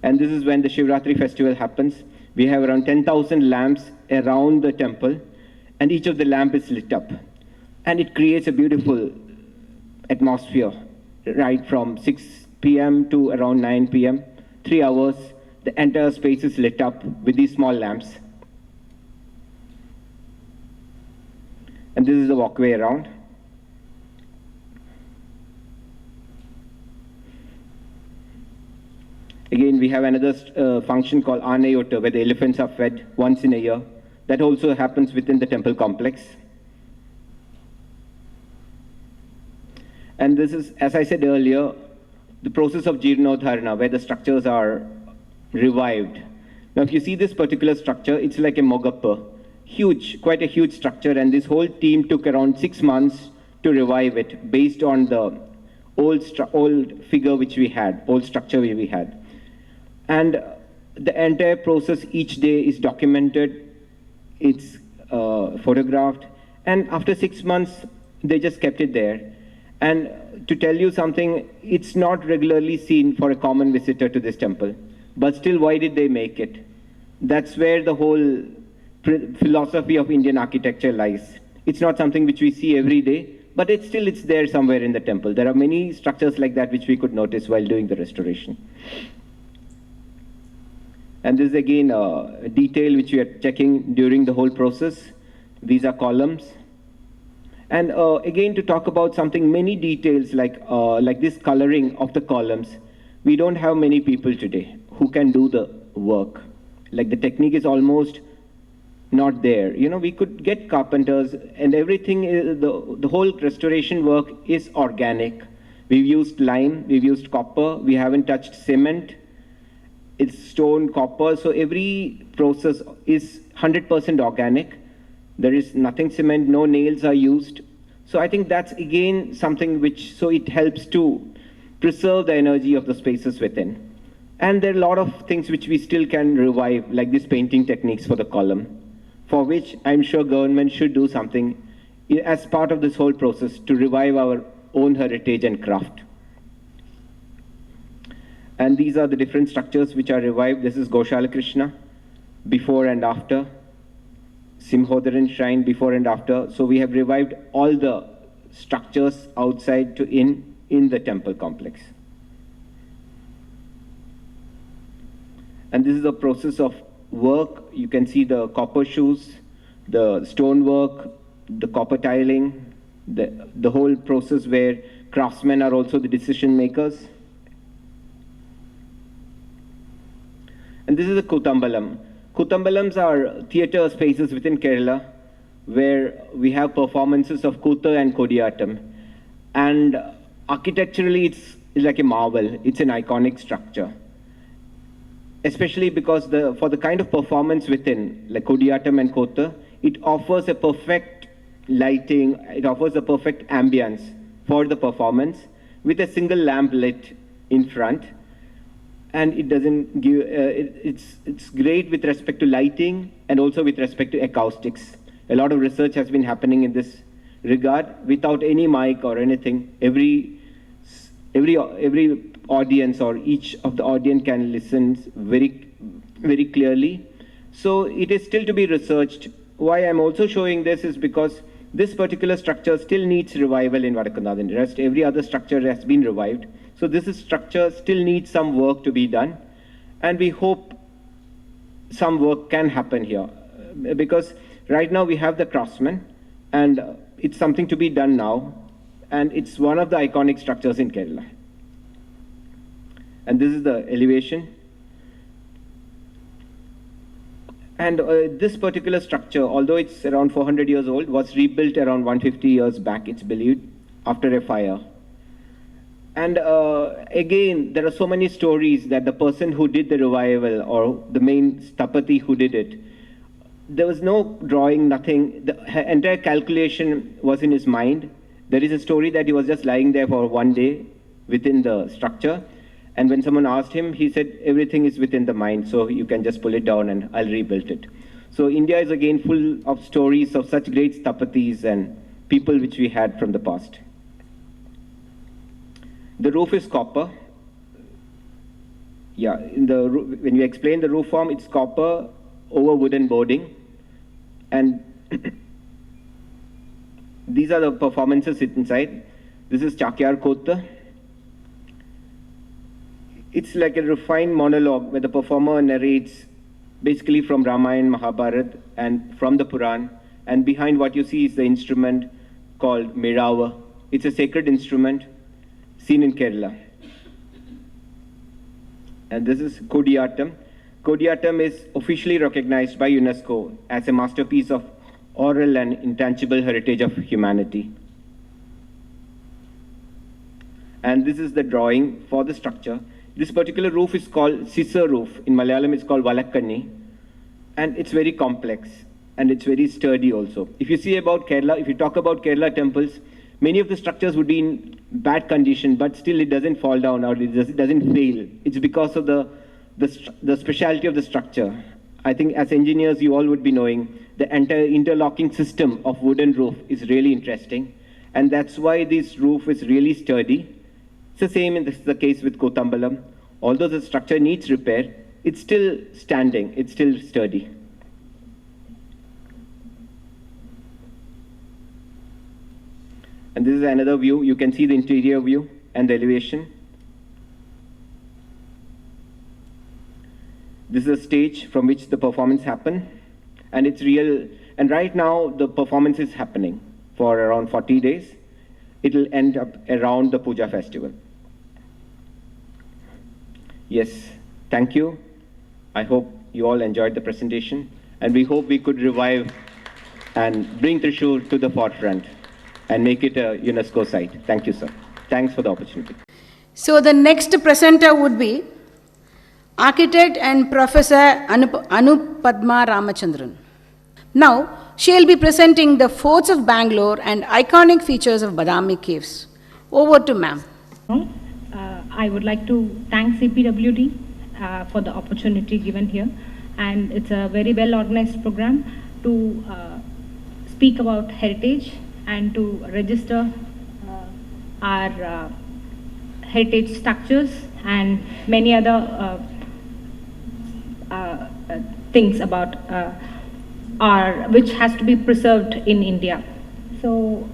And this is when the Shivratri Festival happens. We have around 10,000 lamps around the temple, and each of the lamp is lit up. And it creates a beautiful atmosphere, right from 6 p.m. to around 9 p.m., 3 hours, the entire space is lit up with these small lamps. And this is the walkway around. Again, we have another function called Anayota, where the elephants are fed once in a year. That also happens within the temple complex. And this is, as I said earlier, the process of Jirnodharana, where the structures are revived. Now, if you see this particular structure, it's like a mogappa. Huge, quite a huge structure, and this whole team took around 6 months to revive it based on the old figure which we had, old structure we had. And the entire process each day is documented, it's photographed, and after 6 months, they just kept it there. And to tell you something, it's not regularly seen for a common visitor to this temple. But still, why did they make it? That's where the whole philosophy of Indian architecture lies. It's not something which we see every day, but it's there somewhere in the temple. There are many structures like that which we could notice while doing the restoration. And this is again a detail which we are checking during the whole process. These are columns. And again, to talk about something, many details like this coloring of the columns, we don't have many people today who can do the work. Like the technique is almost not there. You know, we could get carpenters, and everything, the whole restoration work is organic. We've used lime, we've used copper, we haven't touched cement. It's stone, copper, so every process is 100% organic. There is nothing cement, no nails are used. So I think that's again something which, so it helps to preserve the energy of the spaces within. And there are a lot of things which we still can revive, like these painting techniques for the column, for which I'm sure government should do something as part of this whole process to revive our own heritage and craft. And these are the different structures which are revived. This is Goshala Krishna, before and after. Simhodharan shrine, before and after. So we have revived all the structures outside to in the temple complex. And this is a process of work. You can see the copper shoes, the stone work, the copper tiling, the whole process where craftsmen are also the decision makers. And this is a Kutambalam. Kutambalams are theatre spaces within Kerala where we have performances of Kutha and Kodiyatam. And architecturally, it's like a marvel. It's an iconic structure. Especially because for the kind of performance within, like Kodiyatam and Kotha, it offers a perfect lighting, it offers a perfect ambience for the performance with a single lamp lit in front. And it doesn't give, it's great with respect to lighting and also with respect to acoustics. A lot of research has been happening in this regard. Without any mic or anything, every audience or each of the audience can listen very, very clearly. So it is still to be researched. Why I'm also showing this is because this particular structure still needs revival in Vadakkunnathan. The rest, every other structure has been revived. So this structure still needs some work to be done. And we hope some work can happen here. Because right now we have the craftsmen, and it's something to be done now. And it's one of the iconic structures in Kerala. And this is the elevation. And this particular structure, although it's around 400 years old, was rebuilt around 150 years back, it's believed, after a fire. And again, there are so many stories that the person who did the revival, or the main Sthapati who did it, there was no drawing, nothing. The entire calculation was in his mind. There is a story that he was just lying there for one day within the structure. And when someone asked him, he said, everything is within the mind, so you can just pull it down and I'll rebuild it. So India is again full of stories of such great sthapatis and people which we had from the past. The roof is copper. Yeah, when you explain the roof form, it's copper over wooden boarding. And these are the performances inside. This is Chakyar Kota. It's like a refined monologue where the performer narrates basically from Ramayana, Mahabharata, and from the Puran. And behind what you see is the instrument called Mirava. It's a sacred instrument seen in Kerala. And this is Kodiyattam. Kodiyattam is officially recognized by UNESCO as a masterpiece of oral and intangible heritage of humanity. And this is the drawing for the structure. This particular roof is called scissor roof. In Malayalam, it's called Valakkanni. And it's very complex and it's very sturdy also. If you see about Kerala, if you talk about Kerala temples, many of the structures would be in bad condition, but still it doesn't fall down or it doesn't fail. It's because of the speciality of the structure. I think as engineers, you all would be knowing the entire interlocking system of wooden roof is really interesting. And that's why this roof is really sturdy. It's the same in the case with Kotambalam. Although the structure needs repair, it's still standing, it's still sturdy. And this is another view. You can see the interior view and the elevation. This is a stage from which the performance happened. And it's real. And right now, the performance is happening for around 40 days. It'll end up around the Puja festival. Yes, thank you. I hope you all enjoyed the presentation. And we hope we could revive and bring Thrissur to the forefront and make it a UNESCO site. Thank you, sir. Thanks for the opportunity. So the next presenter would be architect and Professor Padma Ramachandran. Now, she will be presenting the forts of Bangalore and iconic features of Badami Caves. Over to ma'am. I would like to thank CPWD for the opportunity given here. And it's a very well organized program to speak about heritage and to register our heritage structures and many other things about which has to be preserved in India. So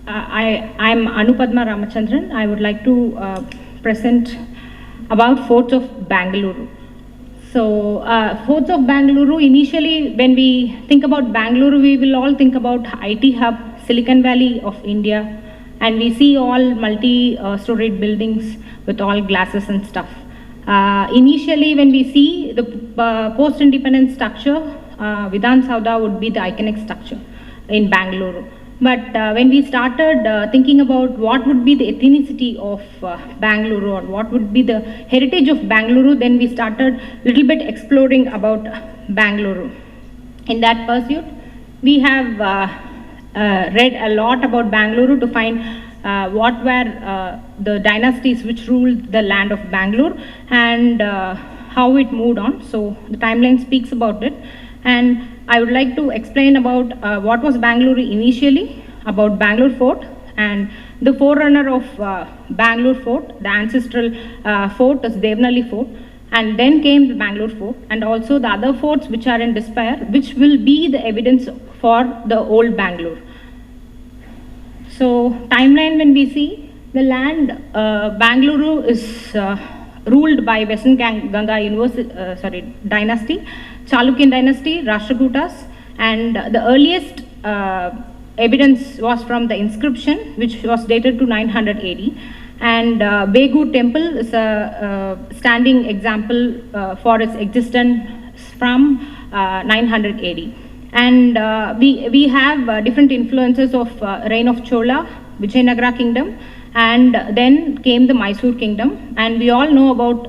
I'm Padma Ramachandran. I would like to present about forts of Bangalore. So forts of Bangalore, initially when we think about Bangalore, we will all think about IT hub, Silicon Valley of India, and we see all multi-storied buildings with all glasses and stuff. Initially when we see the post-independence structure, Vidhan Sauda would be the iconic structure in Bangalore. But when we started thinking about what would be the ethnicity of Bangalore or what would be the heritage of Bangalore, then we started a little bit exploring about Bangalore. In that pursuit, we have read a lot about Bangalore to find what were the dynasties which ruled the land of Bangalore and how it moved on. So the timeline speaks about it. And I would like to explain about what was Bangalore initially, about Bangalore Fort, and the forerunner of Bangalore Fort, the ancestral fort is Devanali Fort, and then came the Bangalore Fort, and also the other forts which are in despair, which will be the evidence for the old Bangalore. So timeline, when we see the land, Bangalore is ruled by Western Ganga dynasty, Chalukyan dynasty, Rashtrakutas, and the earliest evidence was from the inscription, which was dated to 900 AD. And Begu temple is a standing example for its existence from 900 AD. And we have different influences of reign of Chola, Vijayanagara kingdom, and then came the Mysore kingdom. And we all know about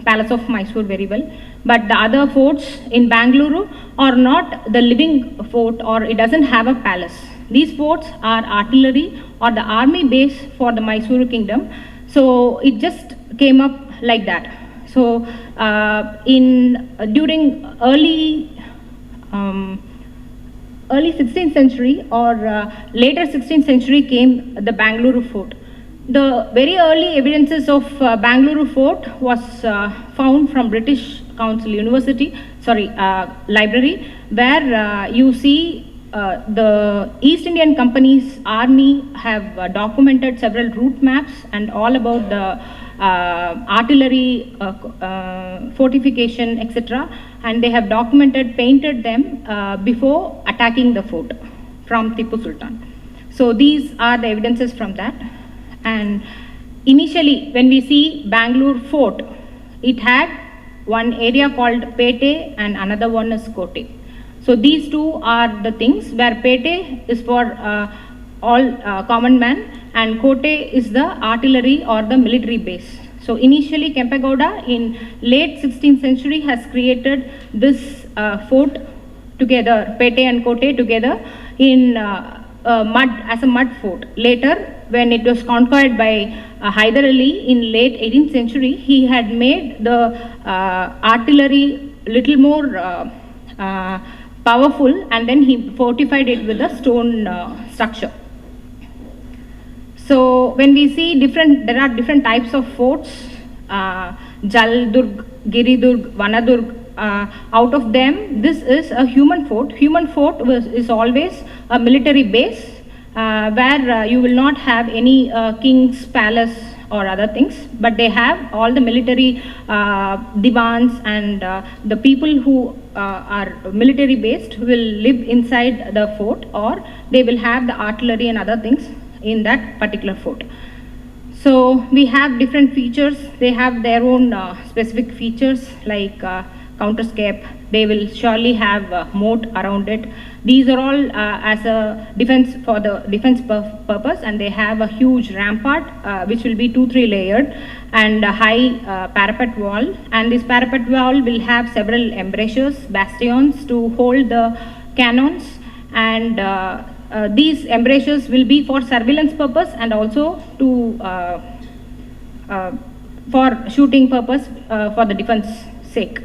Palace of Mysore very well. But the other forts in Bangalore are not the living fort, or it doesn't have a palace. These forts are artillery or the army base for the Mysore kingdom. So it just came up like that. So during early 16th century or later 16th century came the Bangalore Fort. The very early evidences of Bangalore Fort was found from British Council Library, where you see the East Indian Company's army have documented several route maps and all about the artillery, fortification, etc. And they have documented, painted them before attacking the fort from Tipu Sultan. So these are the evidences from that. And initially, when we see Bangalore Fort, it had one area called Pete and another one is Kote. So these two are the things where Pete is for all common man and Kote is the artillery or the military base. So initially Kempegowda in late 16th century has created this fort together, Pete and Kote together in mud, as a mud fort. Later, when it was conquered by Hyder Ali in late 18th century, he had made the artillery little more powerful, and then he fortified it with a stone structure. So when we see there are different types of forts, Jal Durg, Giri Durg, Vanadurg. Out of them, this is a human fort. Human fort is always a military base where you will not have any king's palace or other things, but they have all the military divans, and the people who are military based will live inside the fort, or they will have the artillery and other things in that particular fort. So we have different features. They have their own specific features like counterscape. They will surely have a moat around it. These are all as a defense for the defense purpose, and they have a huge rampart which will be 2-3 layered, and a high parapet wall. And this parapet wall will have several embrasures, bastions to hold the cannons, and these embrasures will be for surveillance purpose and also to for shooting purpose for the defense sake.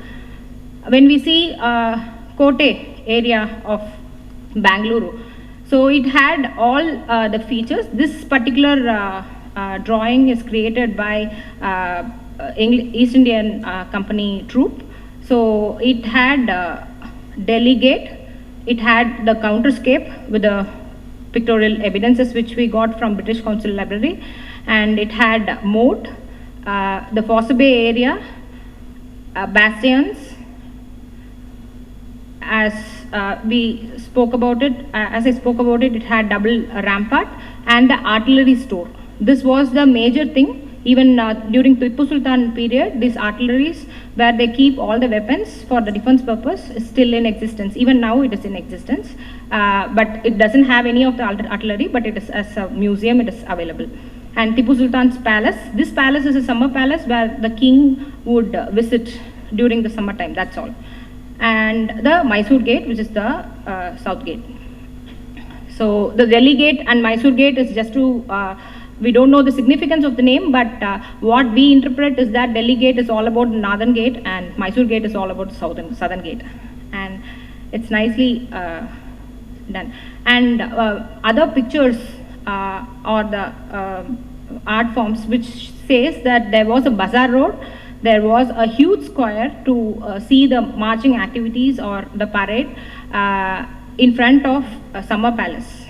When we see Kote area of Bangalore, so it had all the features. This particular drawing is created by East Indian Company troop. So it had delegate, it had the counterscape with the pictorial evidences which we got from British Council Library, and it had moat, the Fosse Bay area, bastions. As we spoke about it, as I spoke about it, it had double rampart and the artillery store. This was the major thing. Even during Tipu Sultan period, these artilleries where they keep all the weapons for the defense purpose is still in existence. Even now it is in existence, but it doesn't have any of the artillery, but it is as a museum, it is available. And Tipu Sultan's palace, this palace is a summer palace where the king would visit during the summertime, that's all. And the Mysore Gate, which is the south gate. So the Delhi Gate and Mysore Gate is just to, we don't know the significance of the name, but what we interpret is that Delhi Gate is all about the northern gate and Mysore Gate is all about the southern gate. And it's nicely done. And other pictures or the art forms which says that there was a bazaar road. There was a huge square to see the marching activities or the parade in front of Summer Palace.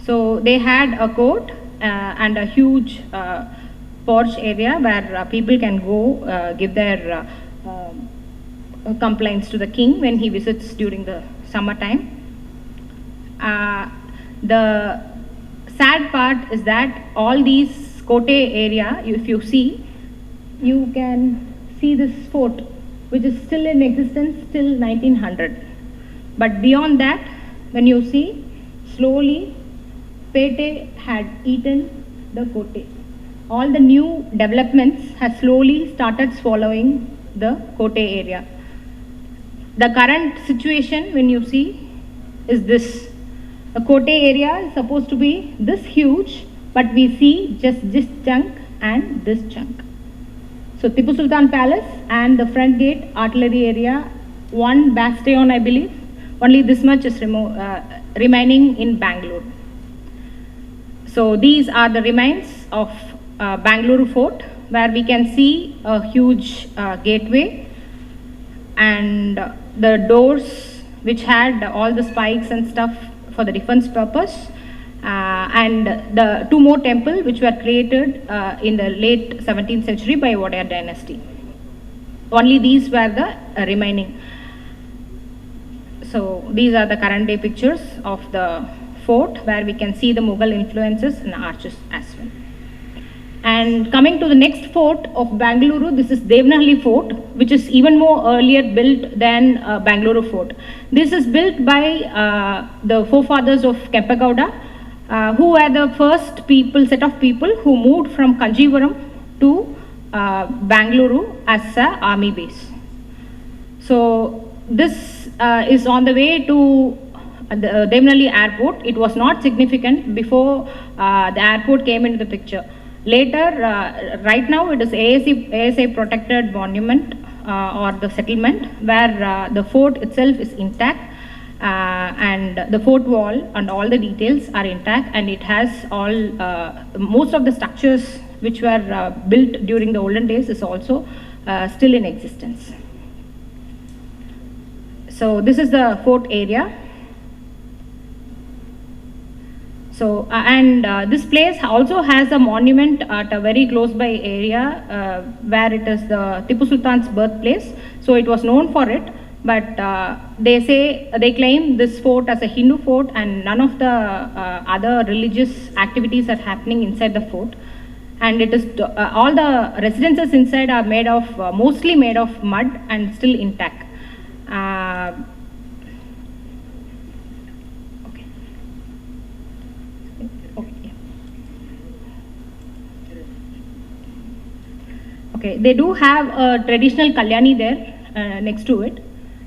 So they had a court and a huge porch area where people can go give their complaints to the king when he visits during the summertime. The sad part is that all these Kote area, if you see, you can see this fort which is still in existence till 1900. But beyond that, when you see, slowly Pete had eaten the Kote. All the new developments have slowly started swallowing the Kote area. The current situation, when you see, is this. The Kote area is supposed to be this huge, but we see just this chunk and this chunk. So Tipu Sultan Palace and the front gate, artillery area, one bastion I believe, only this much is remaining in Bangalore. So these are the remains of Bangalore Fort, where we can see a huge gateway and the doors which had all the spikes and stuff for the defense purpose, and the two more temples which were created in the late 17th century by Wadaya dynasty. Only these were the remaining. So these are the current day pictures of the fort, where we can see the Mughal influences in the arches as well. And coming to the next fort of Bangalore, this is Devanali Fort, which is even more earlier built than Bangalore Fort. This is built by the forefathers of Kempegowda, who were the first set of people who moved from Kanjivaram to Bangalore as an army base. So this is on the way to the Devanali airport. It was not significant before the airport came into the picture. Later, right now it is ASA protected monument or the settlement, where the fort itself is intact, and the fort wall and all the details are intact, and it has all most of the structures which were built during the olden days is also still in existence. So this is the fort area. So this place also has a monument at a very close by area where it is the Tipu Sultan's birthplace. So it was known for it, but they claim this fort as a Hindu fort, and none of the other religious activities are happening inside the fort. And it is all the residences inside are made of mostly made of mud and still intact. Okay, they do have a traditional Kalyani there next to it.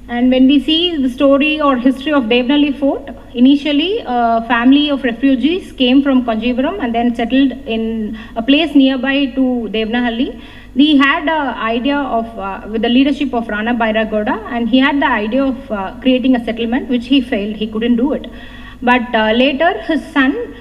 And when we see the story or history of Devanali Fort, initially a family of refugees came from Kanjivaram and then settled in a place nearby to Devanali. He had an idea of, with the leadership of Rana Bairagoda, and he had the idea of creating a settlement, which he failed, he couldn't do it. But later his son,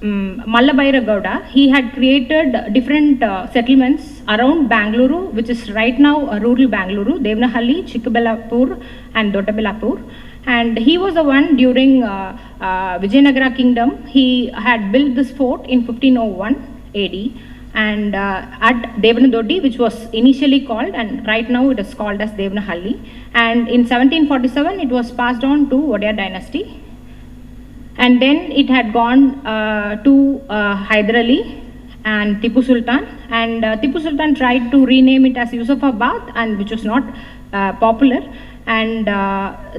Mallabhaira Gowda, he had created different settlements around Bangalore, which is right now rural Bangalore, Devanahalli, Chikkabellapur and Dottabellapur. And he was the one during Vijayanagara kingdom. He had built this fort in 1501 AD and at Devanadodi, which was initially called, and right now it is called as Devanahalli. And in 1747 it was passed on to Wadaya dynasty. And then it had gone to Hyder Ali and Tipu Sultan, and Tipu Sultan tried to rename it as Yusufabad, and which was not popular. And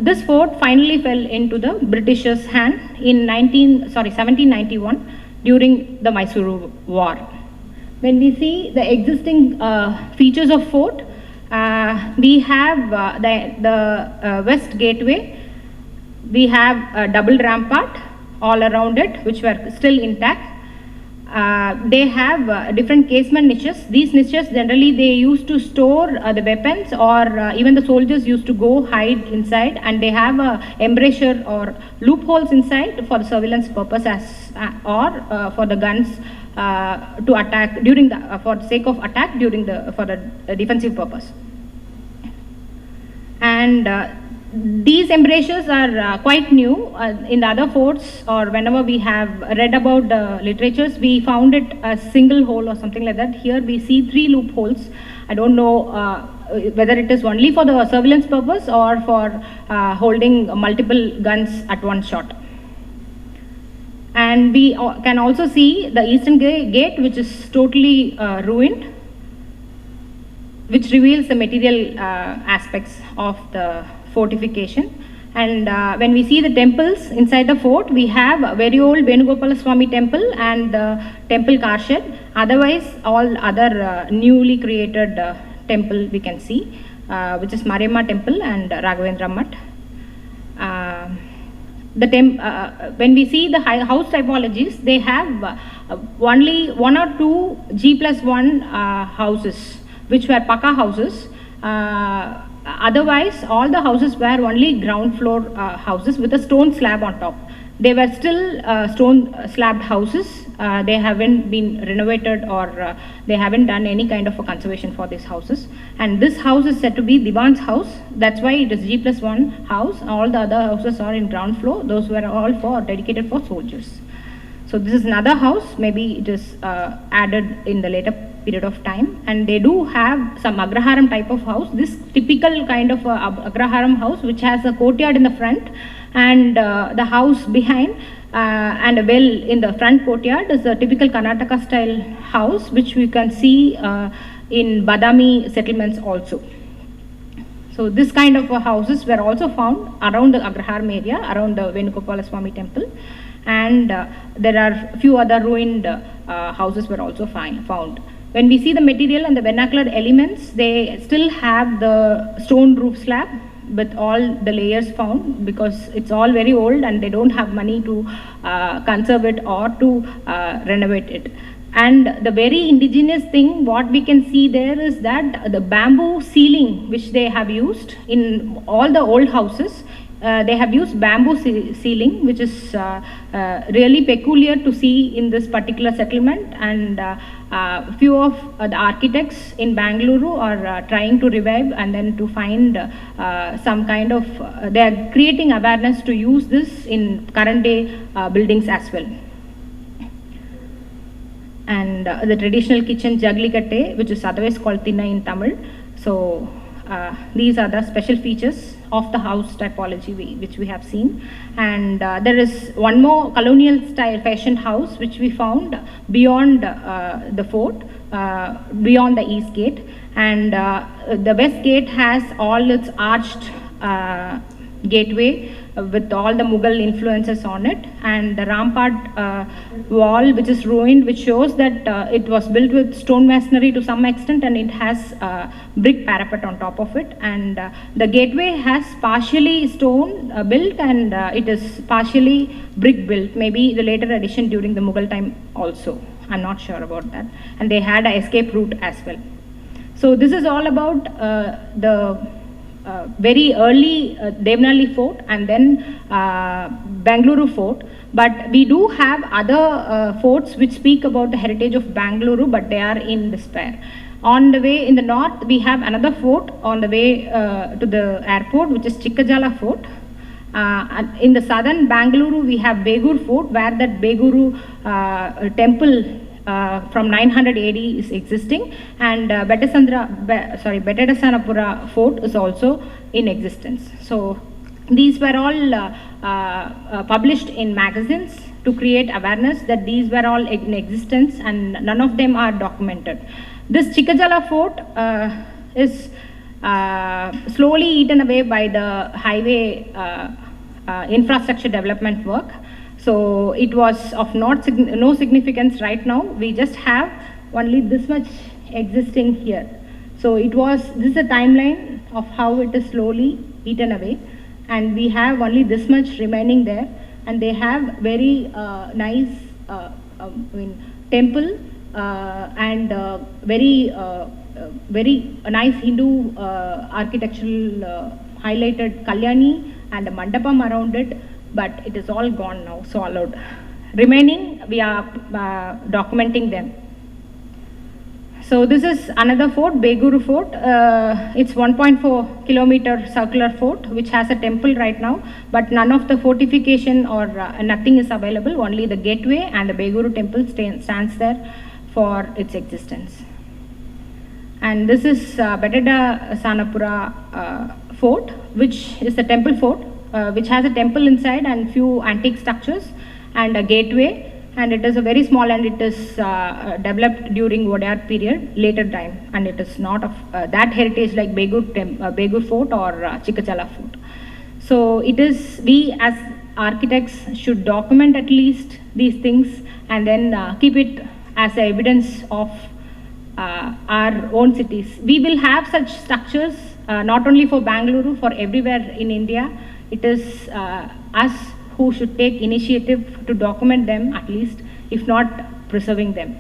this fort finally fell into the Britishers' hand in 1791 during the Mysuru War. When we see the existing features of fort, we have the west gateway. We have a double rampart all around it, which were still intact. They have different casement niches. These niches generally they used to store the weapons, or even the soldiers used to go hide inside, and they have a embrasure or loopholes inside for the surveillance purpose or for the guns to attack during the for the sake of attack during the for the defensive purpose. And these embrasures are quite new. In the other forts, or whenever we have read about the literatures, we found it a single hole or something like that. Here we see 3 loopholes. I don't know whether it is only for the surveillance purpose or for holding multiple guns at one shot. And we can also see the eastern gate, which is totally ruined, which reveals the material aspects of the fortification. And when we see the temples inside the fort, we have a very old Venugopala Swami temple and the temple car shed. Otherwise, all other newly created temple we can see, which is Mariamma temple and Raghavendra Mutt. when we see the house typologies, they have only 1 or 2 G+1 houses, which were Paka houses. Otherwise, all the houses were only ground floor houses with a stone slab on top. They were still stone slabbed houses. They haven't been renovated, or they haven't done any kind of a conservation for these houses. And this house is said to be Divan's house. That's why it is G+1 house. All the other houses are in ground floor. Those were all dedicated for soldiers. So this is another house. Maybe it is added in the later period of time. And they do have some Agraharam type of house. This typical kind of Agraharam house, which has a courtyard in the front, and the house behind, and a well in the front courtyard, is a typical Karnataka style house, which we can see in Badami settlements also. So this kind of houses were also found around the Agraharam area, around the Venugopala Swami temple, and there are few other ruined houses were also found. When we see the material and the vernacular elements, they still have the stone roof slab with all the layers found, because it's all very old and they don't have money to conserve it or to renovate it. And the very indigenous thing, what we can see there is that the bamboo ceiling which they have used in all the old houses, they have used bamboo ceiling, which is really peculiar to see in this particular settlement. And few of the architects in Bangalore are trying to revive and then to find some kind of, they are creating awareness to use this in current day buildings as well. And the traditional kitchen Jaglikatte, which is otherwise called Thinna in Tamil. So these are the special features of the house typology which we have seen. And there is one more colonial style fashioned house which we found beyond the fort, beyond the east gate. And the west gate has all its arched gateway with all the Mughal influences on it, and the rampart wall which is ruined, which shows that it was built with stone masonry to some extent, and it has brick parapet on top of it. And the gateway has partially stone built, and it is partially brick built, maybe the later addition during the Mughal time also. I'm not sure about that. And they had an escape route as well. So this is all about the very early Devanali Fort and then Bangalore Fort. But we do have other forts which speak about the heritage of Bangalore, but they are in despair. On the way in the north, we have another fort on the way to the airport, which is Chikkajala Fort. And in the southern Bangalore, we have Begur Fort, where that Beguru temple from 900 AD is existing, and Betadasanapura Fort is also in existence. So these were all published in magazines to create awareness that these were all in existence, and none of them are documented. This Chikkajala Fort is slowly eaten away by the highway infrastructure development work. So it was of no significance right now. We just have only this much existing here. So this is a timeline of how it is slowly eaten away, and we have only this much remaining there. And they have very nice temple and very nice Hindu architectural highlighted Kalyani and a mandapam around it. But it is all gone now, swallowed. Remaining, we are documenting them. So this is another fort, Beguru Fort. It's 1.4 kilometer circular fort, which has a temple right now, but none of the fortification or nothing is available. Only the gateway and the Beguru temple stands there for its existence. And this is Betadasanapura Fort, which is a temple fort, which has a temple inside and few antique structures and a gateway, and it is a very small, and it is developed during Wadiyar period, later time, and it is not of that heritage like Begur Fort or Chikkajala Fort. So it is, we as architects should document at least these things and then keep it as evidence of our own cities. We will have such structures not only for Bangalore, for everywhere in India. It is us who should take initiative to document them at least, if not preserving them,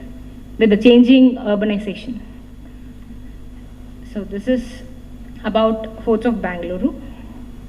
with the changing urbanization. So this is about Forts of Bangalore.